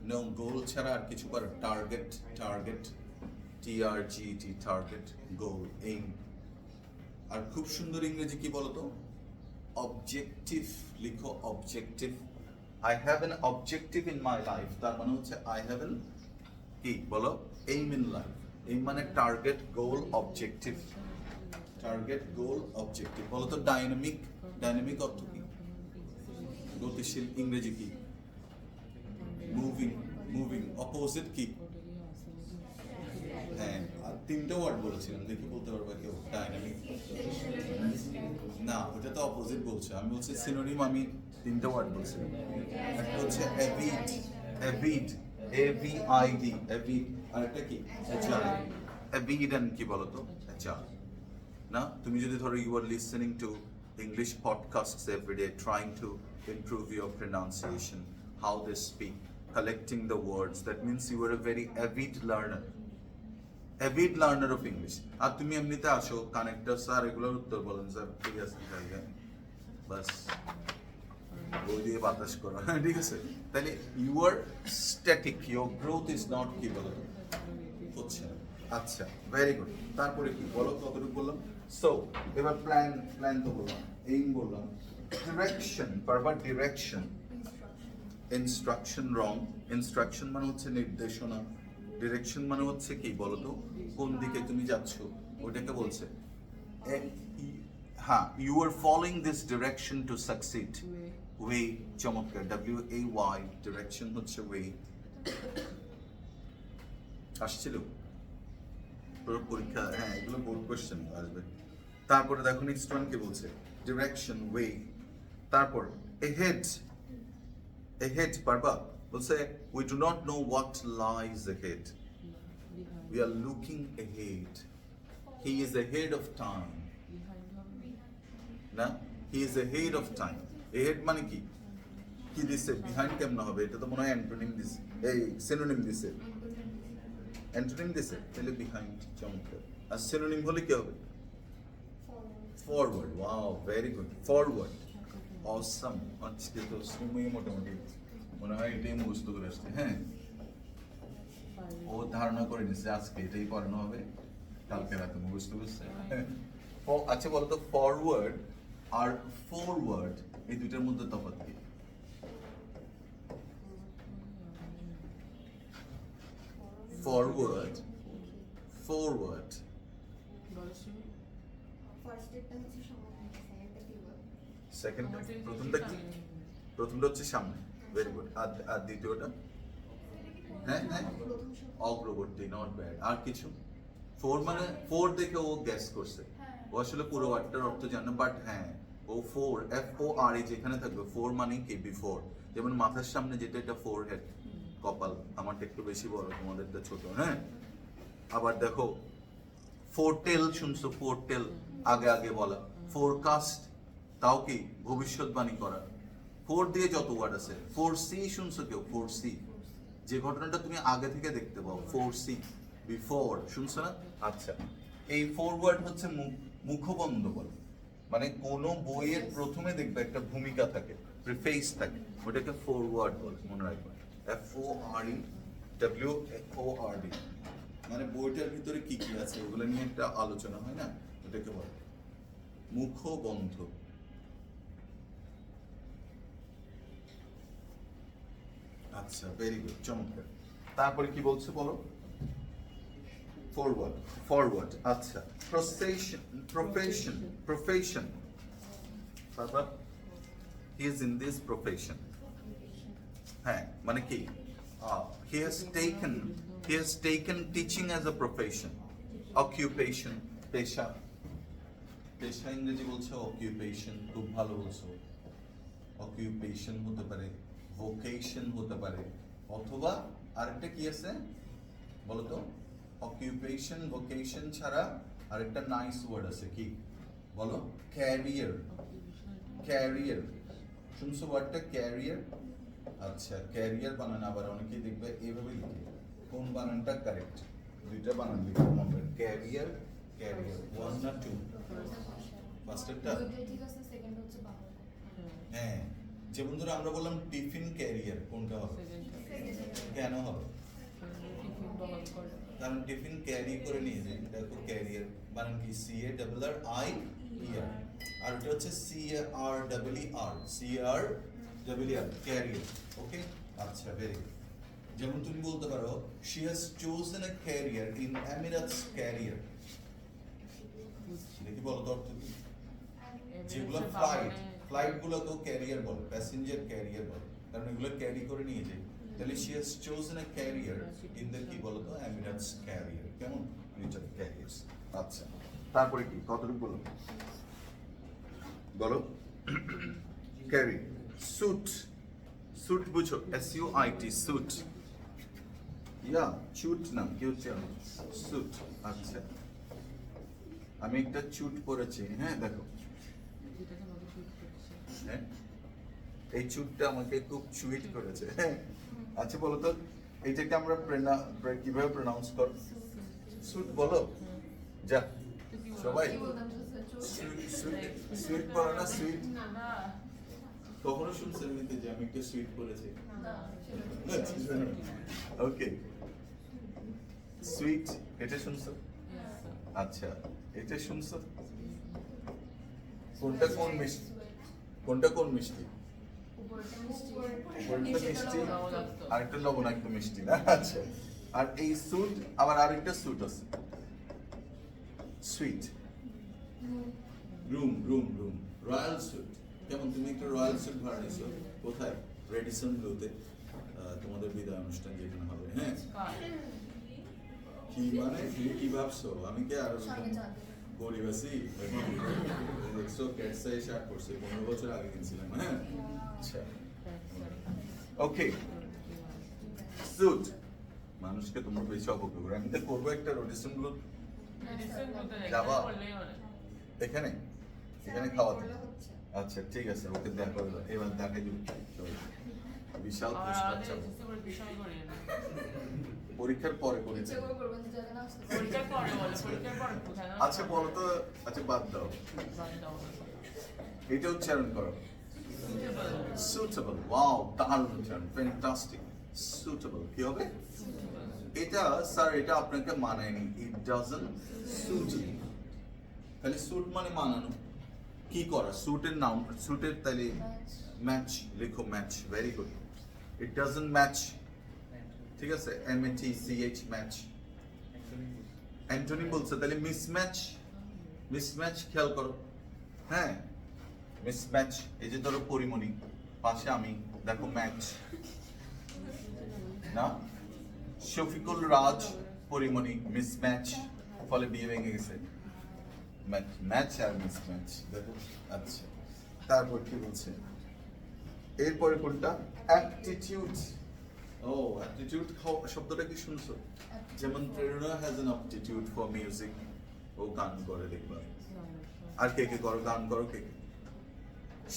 নো, গোল ছাড়া আর কিছু পারো? টার্গেট, টার্গেট, TRGET, টার্গেট, গোল, এইম। আর খুব সুন্দর ইংরেজি কি বলো তো? অবজেক্টিভ লিখো, objective. I have an objective in my life, তার মানে হচ্ছে আই হ্যাভ এন কি বলো? Aim in life. এইম মানে টার্গেট, গোল, অবজেক্টিভ। টার্গেট, গোল, অবজেক্টিভ। বলো তো ডাইনামিক, ডাইনামিক অর্থ কি? গতিশীল, ইংরেজি কি? Moving, moving. অপোজিট কি? হ্যাঁ, আর তিনটা ওয়ার্ড বলেছিলাম, দেখি বলতে পারবা কেউ? ডাইনামিক, না ওটা তো অপোজিট বলছে, আমি বলছি সিনোনিম। আমি তিনটা ওয়ার্ড বলছিলাম, একটা হচ্ছে অ্যাভিড, অ্যাভিড, AVID, অ্যাভিড। আর একটা কি? অ্যাজাইল। অ্যাভিড এন্ড কি বলো তো? অ্যাজাইল। না, তুমি যদি ধরো you are listening to English podcasts everyday, trying to improve your pronunciation, how they speak, collecting the words, that means you are a very avid learner, avid learner of English. আর তুমি এমনিতে আসো কানেক্টর স্যার এগুলোর উত্তর বলেন স্যার, ঠিক আছে জায়গায় বাস বই দিয়ে বাতাস করো, ঠিক আছে? তাহলে you are static, your growth is not কি বলো হচ্ছে না। আচ্ছা, ভেরি গুড। তারপরে কি বলো, কতটুকু বললাম? সো এবার প্ল্যান, প্ল্যান তো বললাম, এইম বললাম, ডিরেকশন, বারবার ডিরেকশন। ইনস্ট্রাকশন রং, ইনস্ট্রাকশন মানে হচ্ছে নির্দেশনা, ডিরেকশন মানে হচ্ছে কি বলতো? কোন দিকে তুমি যাচ্ছ, ওটাকে বলছে। হ্যাঁ, you are following this direction to succeed. Way, চমৎকার, WAY, ডিরেকশন হচ্ছে ওয়ে। আসছিল পুরো পরীক্ষা, হ্যাঁ এগুলো বোর্ড কোশ্চেন আসবে। তারপরে দেখো নেক্সট ওয়ান কি বলছে? Direction, way. তারপর ahead, ahead পারবা? বলছে we do not know what lies ahead, we are looking ahead, he is ahead of time, না he is ahead of time। ahead মানে কি? কি দিছে? বিহাইন্ড কেমন হবে? এটা তো মনে হয় অ্যান্টোনিম দিছে, এই সিনোনিম দিছে। অ্যান্টোনিম দিছে, তাহলে বিহাইন্ড, চমৎকার। আর সিনোনিম হলে কি হবে? Forward. Wow, very good, forward, awesome. আজকে তো সময় মোটামুটি মনে হয় এটাই মুখস্থ করে আসছে। হ্যাঁ, ও ধারণা করে নিচ্ছে আজকে এটাই পড়ানো হবে, কালকে রাতে মুখস্থ করছে। আচ্ছা বলো তো, ফরওয়ার্ড আর ফরওয়ার্ড এই দুইটার মধ্যে তফাৎ কি? ফরওয়ার্ড, ফরওয়ার্ড, সেকেন্ড, প্রথমটা কি? প্রথমটা হচ্ছে সামনে, ভেরি গুড। আর দ্বিতীয়টা? হ্যাঁ হ্যাঁ, অগ্রবর্তী, নট ব্যাড। আর কিছু? ফোর মানে ফোর দেখে ও গ্যাস করছে, ও আসলে পুরো ওয়ার্ডটার অর্থ জানে, বাট হ্যাঁ ও ফোর, FORE যেখানে থাকবে, ফোর মানে কি? বিফোর। যেমন মাথার সামনে যেটা, এটা ফোর হেড, কপাল। আমারটা একটু বেশি বড়, তোমাদেরটা ছোট। হ্যাঁ, আবার দেখো ফোরটেল, শুনছো? ফোরটেল, আগে আগে বলা। ফোরকাস্ট, তাও কি? ভবিষ্যৎবাণী করা। ফোর দিয়ে যত ওয়ার্ড আছে। 4C শুনছো কেউ? 4C, যে ঘটনাটা তুমি আগে থেকে দেখতে পাও, 4C, বিফোর, শুনছো না? আচ্ছা, এই ফরওয়ার্ড হচ্ছে মুখবন্ধ বলে, মানে কোনো বইয়ের প্রথমে দেখবে একটা ভূমিকা থাকে, প্রিফেস থাকে, ওটাকে ফরওয়ার্ড বলে, মনে রাখবে। FOREWORD, মানে বইটার ভিতরে কি কি আছে ওগুলো নিয়ে একটা আলোচনা হয় না, ওটাকে বলে মুখবন্ধ। আচ্ছা, ভেরি গুড, চমৎকার। তারপরে কি বলছে বলো? Forward, forward. আচ্ছা, প্রফেশন, প্রফেশন, প্রফেশন। বাবা, he is in this profession. হ্যাঁ, মানে কি? He has taken teaching as a profession. Occupation, পেশা। পেশা ইংরেজি বলছে অকুপেশন, খুব ভালো বলছো। অকুপেশন হতে পারে, ভোকেশন হতে পারে, অথবা আরেকটা কি আছে বলো তো? অকুপেশন, ভোকেশন ছাড়া আরেকটা নাইস ওয়ার্ড আছে কি বলো ক্যারিয়ার occupational ক্যারিয়ার শুনছো ওয়ার্ডটা ক্যারিয়ার আচ্ছা ক্যারিয়ার বানান আবার অনেকেই দেখবে এইভাবে লিখে কোন বানানটা কারেক্ট দুইটা বানান লিখে মনে ক্যারিয়ার ক্যারিয়ার ওয়ান না টু ফার্স্টেরটা ঠিক আছে সেকেন্ড হচ্ছে বাবা হ্যাঁ যেমন ধরো আমরা বললাম টিফিন ক্যারিয়ার কোনটা হবে কেন হবে টিফিন বহন করে কারণ টিফিন ক্যারি করে নিয়ে যায় দেখো ক্যারিয়ার বানান কি C A double R I E R আর এটা হচ্ছে C A R double E R C R double E R career okay আচ্ছা ভেরি গুড যেমন তুমি বলতে পারো she has chosen a career in Emirates carrier দেখি বলো তো অর্থ কি যেগুলো ফ্লাইট গুলোকেও ক্যারিয়ার বলে প্যাসেঞ্জার ক্যারিয়ার বলে কারণ এগুলো ক্যারি করে নিয়ে যায় তাহলে she has chosen a carrier in the কি বলতো এমিরেটস ক্যারিয়ার কেমন রিটার্ন ক্যারিয়ার্স আচ্ছা তারপরে কি কতটুকু বলো বলো ক্যারি স্যুট স্যুট বুঝো S U I T suit ইয়া চুট নাম কি হচ্ছে স্যুট আচ্ছা আমি একটা চুট পরেছি হ্যাঁ দেখো যেটা আমাকে শুট করছে হ্যাঁ এই চুটটা আমাকে খুব সুইট করেছে হ্যাঁ আচ্ছা বলো তো এইটাকে আমরা কিভাবে প্রনাউন্স কর সুইট বলো যা সবাই কি বলতাম সুইট বলো না সুইট না না কখনো শুনছেন নিতে যে আমি একটা সুইট করেছি না ওকে সুইট এটা শুনছো আচ্ছা এটা শুনছো কোনটা কোন মিষ্টি কোনটা কোন মিষ্টি উপরটা মিষ্টি উপরটা মিষ্টি আরেকটা লবণাক্ত মিষ্টি না আচ্ছা আর এই স্যুট আবার আরেকটা স্যুট আছে suite room room room royal suite কেমন তুমি একটা রয়্যাল স্যুট ভাড়া নিছো কোথায় রেডিসন ব্লুতে তোমাদের বিদায় অনুষ্ঠান যেখানে হবে হ্যাঁ কি মানে তুমি কি ভাবছো আমি কি আর সঙ্গে যাবে গরিব আছি দেখছো ক্যাটসাই শার্ট পরছি 15 বছর আগে কিনছিলাম হ্যাঁ আচ্ছা ওকে স্যুট মানুষকে তোমরা বেশি অবজ্ঞা করো আমি তো করবো একটা রোটেশন গুলো যাবা এখানে এখানে খাওয়াতে আচ্ছা ঠিক আছে ওকে দেখো এবার দেখাই দিবি বিশাল পুরস্কার চাবো পরীক্ষার পরে করেছে ইচ্ছে করে করবেন যে জায়গা না আসতে পরীক্ষার পরে বলো পরীক্ষার পরে কোথায় না আচ্ছা বলো তো আচ্ছা বাদ দাও এটা উচ্চারণ করো suitable wow দারুণ উচ্চারণ fantastic suitable কি হবে এটা স্যার এটা আপনাকে মানায়নি it doesn't suit you তাহলে suit মানে মানানো কি করা suit-এর নাম suit-এর তাহলে ম্যাচ লিখো match very good it doesn't match ঠিক আছে M-A-T-C-H ম্যাচ অ্যান্টোনিম বলছে তাহলে মিসম্যাচ মিসম্যাচ খেয়াল করো হ্যাঁ মিসম্যাচ এই যে ধরো পরিমণি পাশে আমি দেখো ম্যাচ না শফিকুল রাজ পরিমণি মিসম্যাচ ফলে বিয়ে ভেঙে গেছে ম্যাচ ম্যাচ আর মিসম্যাচ দেখো আচ্ছা তারপর কি বলছে এরপরে কোনটা অ্যাপটিটিউড ও অ্যাপটিটিউড শব্দটা কি শুনছো যেমন Prerona has an aptitude for music ও গান করে দেখবা আর কে কে করো গান করো কে কে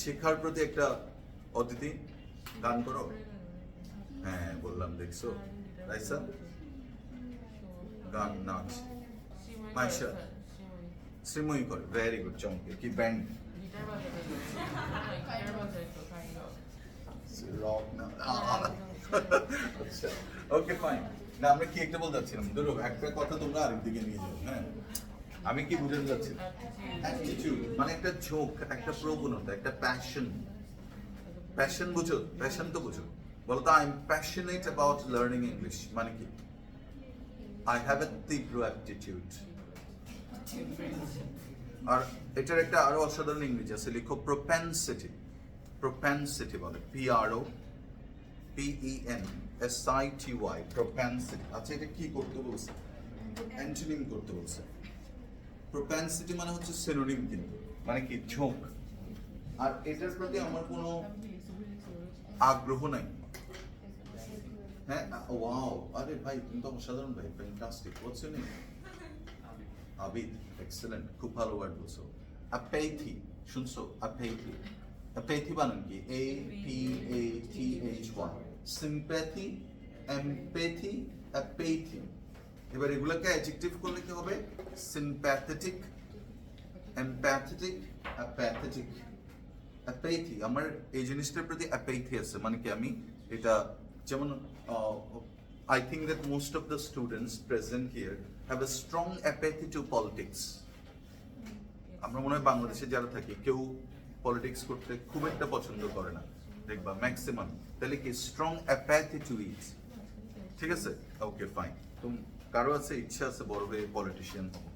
শেখার প্রতি একটা অতিথি গান করো হ্যাঁ বললাম দেখছো রাইসা গান নাচ মাইশা শ্রীময়ী করে ভেরি গুড চমকে কি ব্যান্ড গিটার বাজাতে গিটার বাজাই তো কাইন্ড অফ রক না আচ্ছা ওকে ফাইন না আমরা কি একটা বলতে যাচ্ছিলাম ধরো একটা কথা তোমরা আরেক দিকে নিয়ে যাও হ্যাঁ আমি কি বুঝাতে যাচ্ছি অ্যাটিটিউড মানে একটা ঝোঁক একটা প্রবণতা একটা প্যাশন প্যাশন বুঝো প্যাশন তো বুঝো বলো তো I am passionate about learning English মানে কি আই হ্যাভ এ তীব্র অ্যাপটিটিউড আর এটার একটা আরো অসাধারণ ইংরেজি আছে লিখো প্রোপেনসিটি প্রোপেনসিটি বলে PRO PENSITY প্রোপেনসিটি আচ্ছা এটা কি করতে বলছে অ্যান্টোনিম করতে বলছে প্রোপেনসিটি মানে হচ্ছে সিনোনিম কিন্তু মানে কি ঝোঁক আর এটার প্রতি আমার কোনো আগ্রহ নাই হ্যাঁ ওয়াও আরে ভাই তুমি তো অসাধারণ ভাই fantastic what's your name Abid, excellent, খুব ভালো ওয়ার্ড বলছো। অ্যাপেথি, শুনছো? অ্যাপেথি, অ্যাপেথি বানান কি? APATHY। Sympathy, empathy, অ্যাপেথি। এবার এগুলোকে অ্যাডজেক্টিভ করলে কি হবে? Sympathetic, empathetic, অ্যাপ্যাথেটিক। অ্যাপেথি, আমার এই জিনিসটার প্রতি অ্যাপেথি আছে, মানে কি আমি এটা যেমন I think that most of the students present here have a strong apathy to politics. আমরা মনে হয় বাংলাদেশে যারা থাকি কেউ পলিটিক্স করতে খুব একটা পছন্দ করে না, দেখবা ম্যাক্সিমাম। তাহলে কি স্ট্রং অ্যাপ্যাথি টু ইট, ঠিক আছে? Okay fine. তো কারো আছে ইচ্ছা আছে বড় হয়ে পলিটিশিয়ান হবো?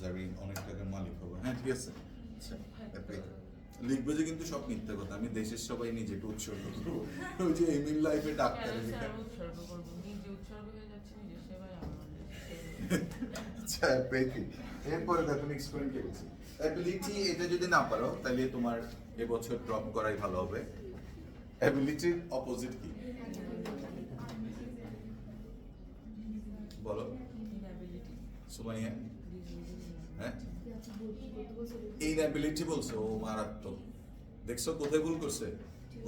জারিন অনেক টাকার মালিক হবো, হ্যাঁ ঠিক আছে। আচ্ছা, অ্যাপ্যাথি লিখবে যে কিন্তু সব মিথ্যা কথা, আমি দেশের সবাই নিজেকে উৎসর্গ করবো। ওই যে এমিল লাইফে ডাক্তার উৎসর্গ করবো, নিজে উৎসর্গ হয়ে যাচ্ছে নিজের সেবায় আচ্ছা, অ্যাপেথি। এরপরে দেখো নেক্সট পয়েন্ট কি বলছি, অ্যাবিলিটি। এটা যদি না পারো তাহলে তোমার এবছর ড্রপ করাই ভালো হবে। অ্যাবিলিটির অপোজিট কি বলো সুমাইয়া? হ্যাঁ, ইনঅ্যাবিলিটি বলছে, ও মারাত্মক। দেখছো কোথায় ভুল করছে?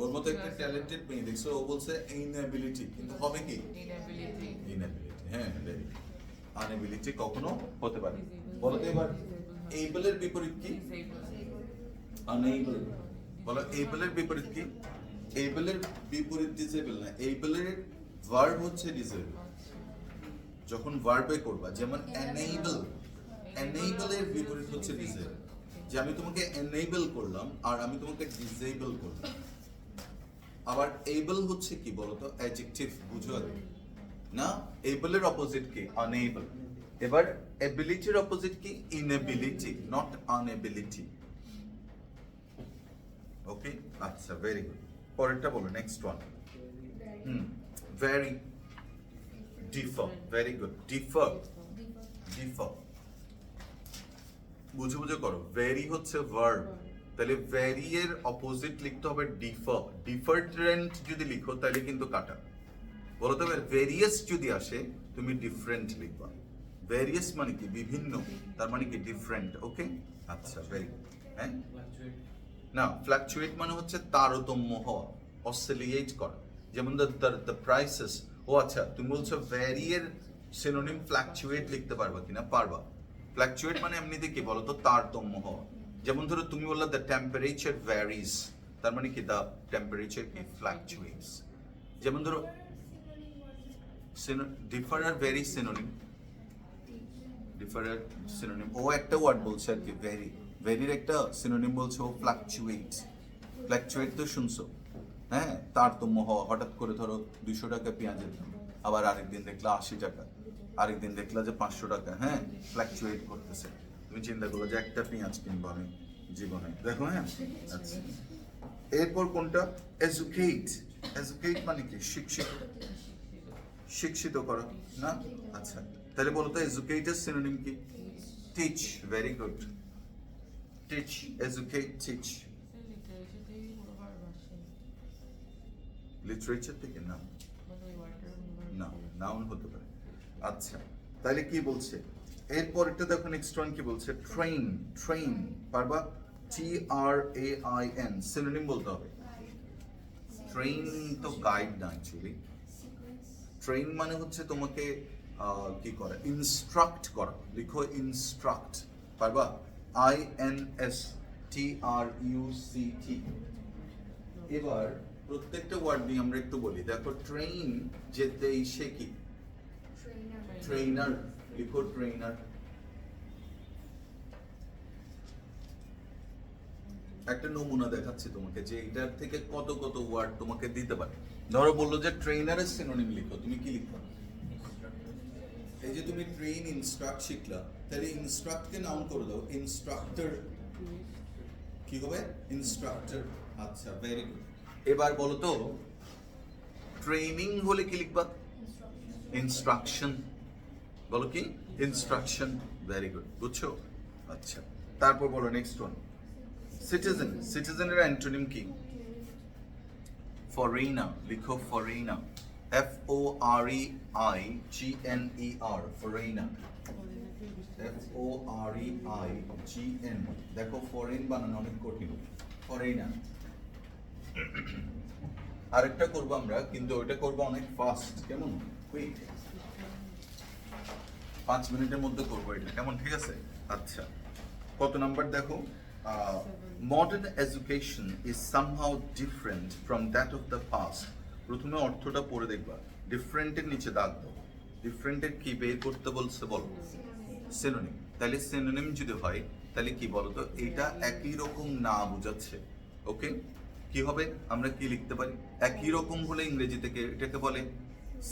ওর মতো একটা ট্যালেন্টেড মেয়ে, দেখছো ও বলছে ইনঅ্যাবিলিটি, কিন্তু হবে কি? ইনঅ্যাবিলিটি। হ্যাঁ, ভেরি। আনএবিলিটি কখনো হতে পারে। বলো তো এবার এবলের বিপরীত কি? আনএবল। বলো এবলের বিপরীত কি? এবলের বিপরীত ডিসেবল না, এবলের ভার্ব হচ্ছে ডিসেবল। যখন ভার্বে করবা, যেমন এনেবল, এনেবলের বিপরীত হচ্ছে ডিসেবল। যে আমি তোমাকে এনেবল করলাম আর আমি তোমাকে ডিসেবল করলাম। আবার এবল হচ্ছে কি বলতো? অ্যাডজেক্টিভ, বুঝো আগে না? এবলের অপোজিট কি? আনএবল। এবার এবিলিটির অপোজিট কি? Inability, not unability. ওকে, আচ্ছা, ভেরি গুড। পরেরটা বলো, next one. Vary, differ, very good. Differ, differ, বুঝে বুঝে করো। ভেরি হচ্ছে ভার্ব, তাহলে ভেরি এর অপোজিট লিখতে হবে ডিফার। ডিফারেন্ট যদি লিখো তাহলে কিন্তু কাটা। বলো তো ভেরিয়াস যদি আসে তুমি ডিফারেন্ট লিখবা। ভেরিয়াস মানে কি? বিভিন্ন, তার মানে কি? ডিফারেন্ট। ওকে, আচ্ছা, ভেরি গুড। হ্যাঁ, না, ফ্ল্যাকচুয়েট মানে হচ্ছে তারতম্য হওয়া, অসিলিয়েট করা। যেমন দ্য প্রাইসেস। ও আচ্ছা, তুমি বলছো ভ্যারি এর সিনোনিম ফ্ল্যাকচুয়েট লিখতে পারবা কিনা? পারবা। ফ্ল্যাকচুয়েট মানে এমনিতে কি বলতো? তারতম্য হওয়া। যেমন ধরো তুমি বললা দ্য টেম্পারেচার ভ্যারিজ, তার মানে কি? দ্য টেম্পারেচার কি? ফ্ল্যাকচুয়েটস। যেমন ধরো ডিফার আর ভেরি সিনোনিম, ডিফার আর সিনোনিম। ও একটা ওয়ার্ড বলছে আর কি, ভেরি। ভেরির একটা সিনোনিম বলছে ও ফ্ল্যাকচুয়েট। ফ্ল্যাকচুয়েট তো শুনছো, হ্যাঁ, তারতম্য হওয়া। হঠাৎ করে ধরো 200 টাকা পেঁয়াজের দাম, আবার আরেকদিন দেখলা 80 টাকা, আরেকদিন দেখলা যে 500 টাকা। হ্যাঁ, ফ্ল্যাকচুয়েট করতেছে। তুমি চিন্তা করো যে একটা পেঁয়াজ কিনবো আমি জীবনে, দেখো। হ্যাঁ, আচ্ছা। এরপর কোনটা? এজুকেট। এজুকেট মানে কি? শিক্ষিত, শিক্ষিত করা না? আচ্ছা, তাহলে বলো তো এজুকেটের সিনোনিম কি? Teach, very good. Teach, educate, teach. Literature থেকে না, না, নাউন হতে পারে। আচ্ছা, তাহলে কি বলছে এরপরটা? দেখো নেক্সট ওয়ান কি বলছে? ট্রেন। ট্রেন পারবা? TRAIN, সিনোনিম বলতে হবে। ট্রেন তো গাইড না অ্যাকচুয়ালি। ট্রেন মানে হচ্ছে তোমাকে কি করা? ইনস্ট্রাক্ট করা। লিখো ইনস্ট্রাক্ট, পারবা? INSTRUCT। এবার প্রত্যেকটা ওয়ার্ড নিয়ে আমরা একটু বলি। দেখো ট্রেন যেতে সে কি? ট্রেনার। লিখো ট্রেনার। একটা নমুনা দেখাচ্ছি তোমাকে যে এটার থেকে কত কত ওয়ার্ড তোমাকে দিতে পারে। ধরো বললো যে ট্রেনারের সিনোনিম লিখো, তুমি কি লিখবা? এই যে তুমি ট্রেন ইনস্ট্রাক্ট শিখলা, তাহলে ইনস্ট্রাক্টকে নাউন করে দাও। ইনস্ট্রাক্টর কি হবে? ইনস্ট্রাক্টর। আচ্ছা, ভেরি গুড। এবার বলো তো ট্রেনিং হলে কি লিখবা? ইনস্ট্রাকশন। বলো কি? ইনস্ট্রাকশন। ভেরি গুড, বুঝছো? আচ্ছা, তারপর বলো নেক্সট ওয়ান। সিটিজেন। সিটিজেনের অ্যান্টোনিম কি? ফরেইনার। লিখো ফরেইনার। FOREIGNER, foreigner. FOREIGN, দেখো ফরেন বানানো অনেক কঠিন, ফরেইনার। আরেকটা করবো আমরা, কিন্তু ওইটা করবো অনেক ফাস্ট, কেমন কুইক, 5 মিনিটের মধ্যে করবো এটা, কেমন, ঠিক আছে? আচ্ছা, কত নাম্বার দেখো? Modern education is somehow different from that of the past. প্রথমে অর্থটা পড়ে দেখবা, ডিফারেন্টের নিচে দাগ দাও। ডিফারেন্টের কি বের করতে বলছে বলো? সিনোনিম। তাহলে সিনোনিম যদি হয় তাহলে কি বলতো, এটা একই রকম না বোঝাচ্ছে। ওকে, কি হবে? আমরা কি লিখতে পারি? একই রকম হলে ইংরেজি থেকে এটাকে বলে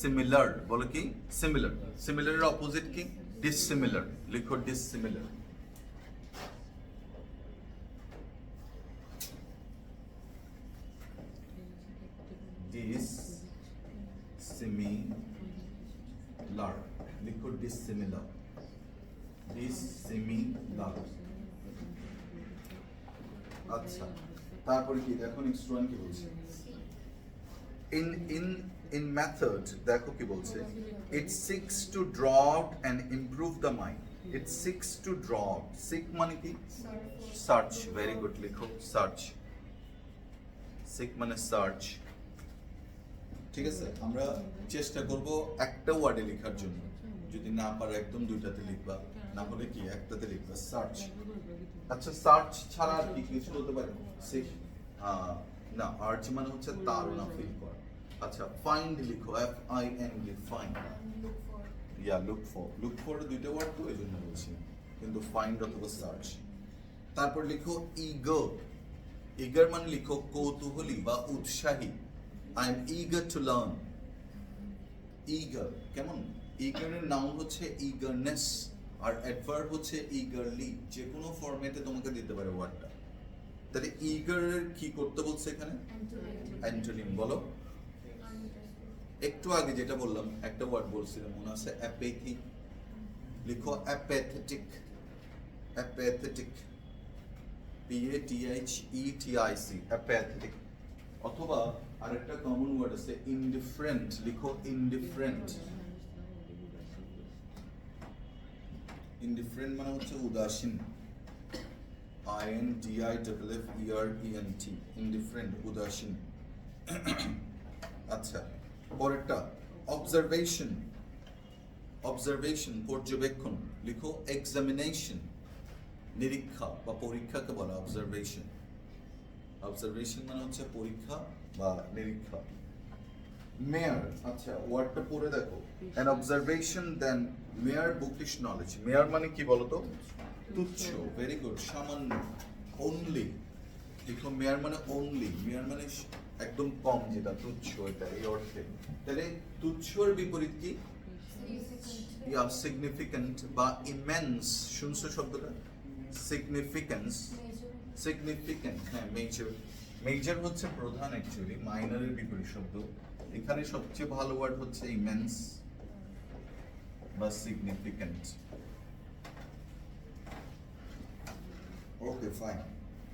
সিমিলার। বলো কি? সিমিলার। সিমিলারের অপোজিট কি? ডিসিমিলার। লিখো ডিসিমিলার। ডিসিমিলার, লিখো ডিসিমিলার। ডিসিমিলার। আচ্ছা, তারপরে কি দেখো, নেক্সট ওয়ান কি বলছে? in method দেখো কি বলছে, it seeks to draw out and improve the mind. It seeks to draw out, seek মানে কি? সার্চ। ভেরি গুড, লিখো সার্চ। seek মানে সার্চ। ঠিক আছে, আমরা চেষ্টা করব একটা ওয়ার্ডে লেখার জন্য, যদি না পারো একদম দুইটাতে লিখবা, না হলে কি একটাতে লিখবা, সার্চ। আচ্ছা, সার্চ ছাড়া আর কি কিছু হতে পারে? সিক, না, আর্চ মানে হচ্ছে তাড়না, ফিল করা। আচ্ছা, ফাইন্ড লিখো, FIND, find. look for, yeah, look for. Look for দুইটা ওয়ার্ড তো, এই জন্য বলছি, কিন্তু ফাইন্ড অথবা সার্চ। তারপর লিখো ইগর। ইগার মানে লিখো কৌতূহলী বা উৎসাহী। I am eager to learn. Eager, কেমন? ইগারের নাউন হচ্ছে ইগারনেস, আর অ্যাডভার্ব হচ্ছে ইগারলি। যে কোনো ফরম্যাটে তোমাকে দিতে পারে ওয়ার্ডটা। তাহলে ইগারের কি করতে বলছে এখানে? অ্যান্টোনিম বলো। একটু আগে যেটা বললাম, একটা ওয়ার্ড বলছিলাম, মনে আছে? অ্যাপেথি। লিখো অ্যাপ্যাথেটিক। অ্যাপ্যাথেটিক, PATHETIC, অ্যাপ্যাথেটিক। অথবা আরেকটা কমন ওয়ার্ড আছে ইনডিফারেন্ট। লিখো ইনডিফারেন্ট। ইনডিফারেন্ট মানে হচ্ছে উদাসীন। INDIFFERENT, ইনডিফারেন্ট, উদাসীন। আচ্ছা, পরেরটা অবজারভেশন। অবজারভেশন, পর্যবেক্ষণ। লিখো এক্সামিনেশন। নিরীক্ষা বা পরীক্ষাকে বলা অবজারভেশন। অবজারভেশন মানে হচ্ছে পরীক্ষা বা নিরীক্ষা। মেয়ার, আচ্ছা ওয়ার্ডটা পড়ে দেখো। an observation then mere bookish knowledge. মেয়ার মানে কি বলতো? তুচ্ছ। ভেরি গুড, সামান্য, অনলি। দেখো মেয়ার মানে অনলি, মেয়ার মানে একদম কম, যেটা তুচ্ছ, এটা এই অর্থে। তাহলে তুচ্ছর বিপরীত কি? ইয়া, সিগনিফিক্যান্ট বা ইমেন্স। শুনছো শব্দটা? সিগনিফিক্যান্স, সিগনিফিক্যান্ট, হ্যাঁ, মেজর। মেজর হচ্ছে প্রধান, অ্যাকচুয়ালি মাইনরের বিপরীত শব্দ। এখানে সবচেয়ে ভালো ওয়ার্ড হচ্ছে ইমেন্স বা সিগনিফিক্যান্ট। ওকে, ফাইন।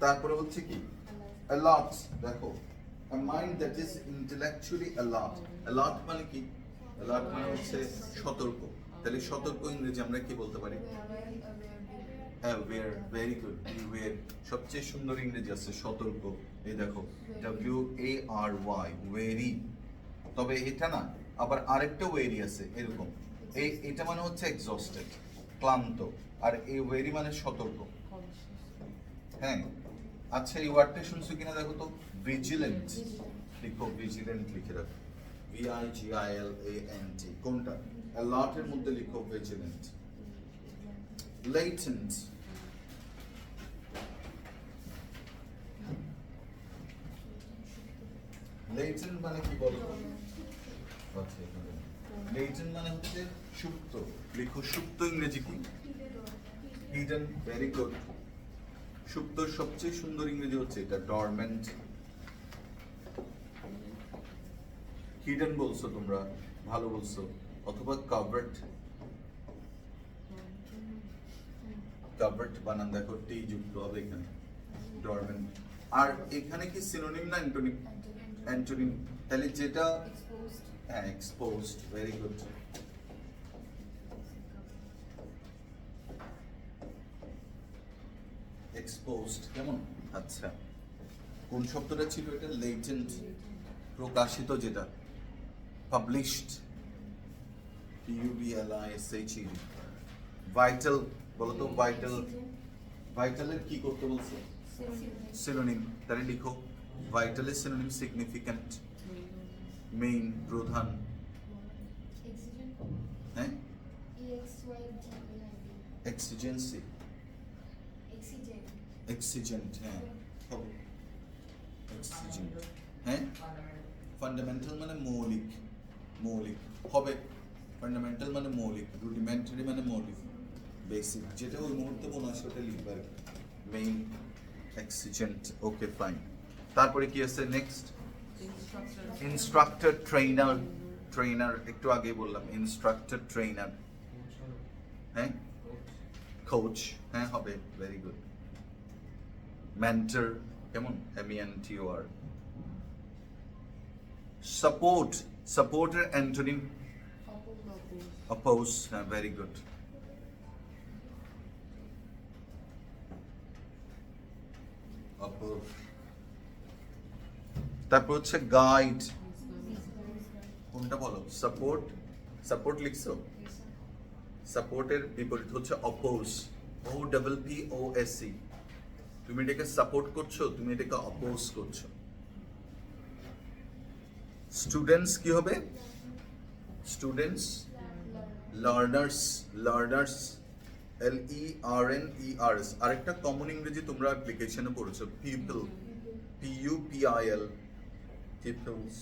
তারপরে হচ্ছে কি? alert, দেখো a mind that is intellectually alert. alert মানে কি? alert মানে হচ্ছে সতর্ক। তাহলে সতর্ক ইংরেজি আমরা কি বলতে পারি? aware, very good, aware। সবচেয়ে সুন্দর ইংরেজি আছে সতর্ক, এই দেখো WARY, ওয়েরি। তবে এটা না, আবার আরেকটা ওয়েরি আছে এরকম, এটা মানে হচ্ছে এক্সস্টেড, ক্লান্ত, আর এই ওয়েরি মানে সতর্ক। হ্যাঁ, আচ্ছা, এই ওয়ার্ডটা শুনছো কিনা দেখো তো। ভিজিলেন্ট, লিখো ভিজিলেন্ট, লিখে রাখো VIGILANT। কোনটা? অ্যালার্টের মধ্যে লিখো ভিজিলেন্ট। latent, latent মানে কি বলো? আচ্ছা, latent মানে হচ্ছে সুপ্ত। লিখো সুপ্ত ইংরেজি কি? hidden, very good। সুপ্তর সবচেয়ে সুন্দর ইংরেজি হচ্ছে এটা, ডরমেন্ট। হিডেন বলছো তোমরা, ভালো বলছো। অথবা কাভার্ড। কাভার্ড বানান দেখো, টি যুক্ত হবে এখানে, ডরমেন্ট। আর এখানে কি সিনোনিম না অ্যান্টোনিম? অ্যান্টোনিম। তাহলে যেটা, হ্যাঁ, এক্সপোজড, ভেরি গুড। এক্সপোজড, কেমন? আচ্ছা, কোন শব্দটা ছিল এটা? লেটেন্ট, প্রকাশিত যেটা, পাবলিশড, PUBLISHED। ভাইটাল, বলো তো ভাইটাল, ভাইটালের কি করতে বলছে? সিনোনিম, তাহলে লিখো ভাইটালের সিনোনিম সিগনিফিক্যান্ট, মেইন, প্রধান, হ্যাঁ, এক্সিজেন্সি, এক্সিজেন্ট, হ্যাঁ হবে এক্সিজেন্ট, হ্যাঁ, ফান্ডামেন্টাল মানে মৌলিক, মৌলিক হবে, ফান্ডামেন্টাল মানে মৌলিক, রুডিমেন্টারি মানে মৌলিক, বেসিক, যেটা ওই মুহূর্তে মনে হয় সেটা লিখবে আর কি, মেইন, এক্সিজেন্ট, ওকে ফাইন। তারপরে কি আছে নেক্সট? ইনস্ট্রাক্টর, ট্রেনার, ট্রেনার একটু আগে বললাম, ইনস্ট্রাক্টর, ট্রেনার, হ্যাঁ, কোচ, হ্যাঁ হবে, ভেরি গুড। মেন্টর, কেমন? MENTOR। সাপোর্ট, সাপোর্টের অ্যান্টোনিম অপোজ, হ্যাঁ ভেরি গুড। অপোজ। তারপর হচ্ছে গাইড, কোনটা বলো? সাপোর্ট, সাপোর্ট লিখছো, সাপোর্টের বিপরীত হচ্ছে অপোজ, OPPOSE। তুমি এটাকে সাপোর্ট করছো, তুমি এটাকে অপোজ করছো। স্টুডেন্টস কি হবে? Students, learners, learners, LERNERS। আরেকটা কমন ইংরেজি তোমরা অ্যাপ্লিকেশনে পড়েছো, pupil, PUPIL, pupils,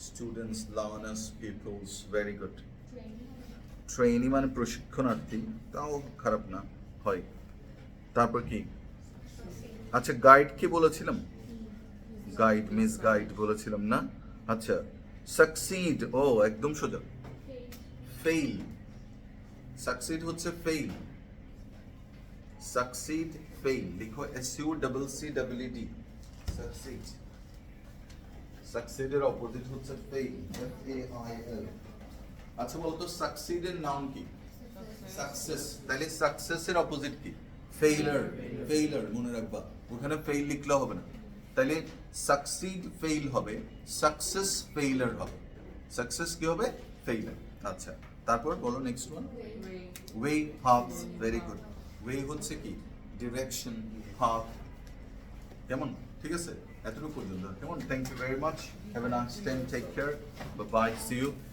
students, learners, pupils, very good. Trainee মানে প্রশিক্ষণার্থী, তাও খারাপ না, হয়। তারপর কি? আচ্ছা, গাইড কি বলেছিলাম? গাইড, মিস গাইড বলেছিলাম না? আচ্ছা, সাকসিড, ও একদম সোজা, ফেইল, সাকসিড হচ্ছে ফেইল, সাকসিড, ফেইল, লিখো SUCCEED, সাকসিড, সাকসিডের অপোজিট হচ্ছে ফেইল, FAIL। আচ্ছা বলতো সাকসিডের নাউন কি? সাকসেস, তাহলে সাকসেসের অপোজিট কি? ফেইলার, ফেইলার মনে রাখবা, ওখানে ফেইল লিখলে হবে না, তাহলে সাকসিড ফেইল হবে, সাকসেস ফেইলার হবে, সাকসেস কি হবে? ফেইলার। আচ্ছা, তারপর বলো next one. Way, path, very good. Way হচ্ছে কি? ডিরেকশন, পাথ, কেমন? ঠিক আছে, এতটুকু পর্যন্ত, কেমন? Thank you very much, have a nice time, take care, bye bye, see you.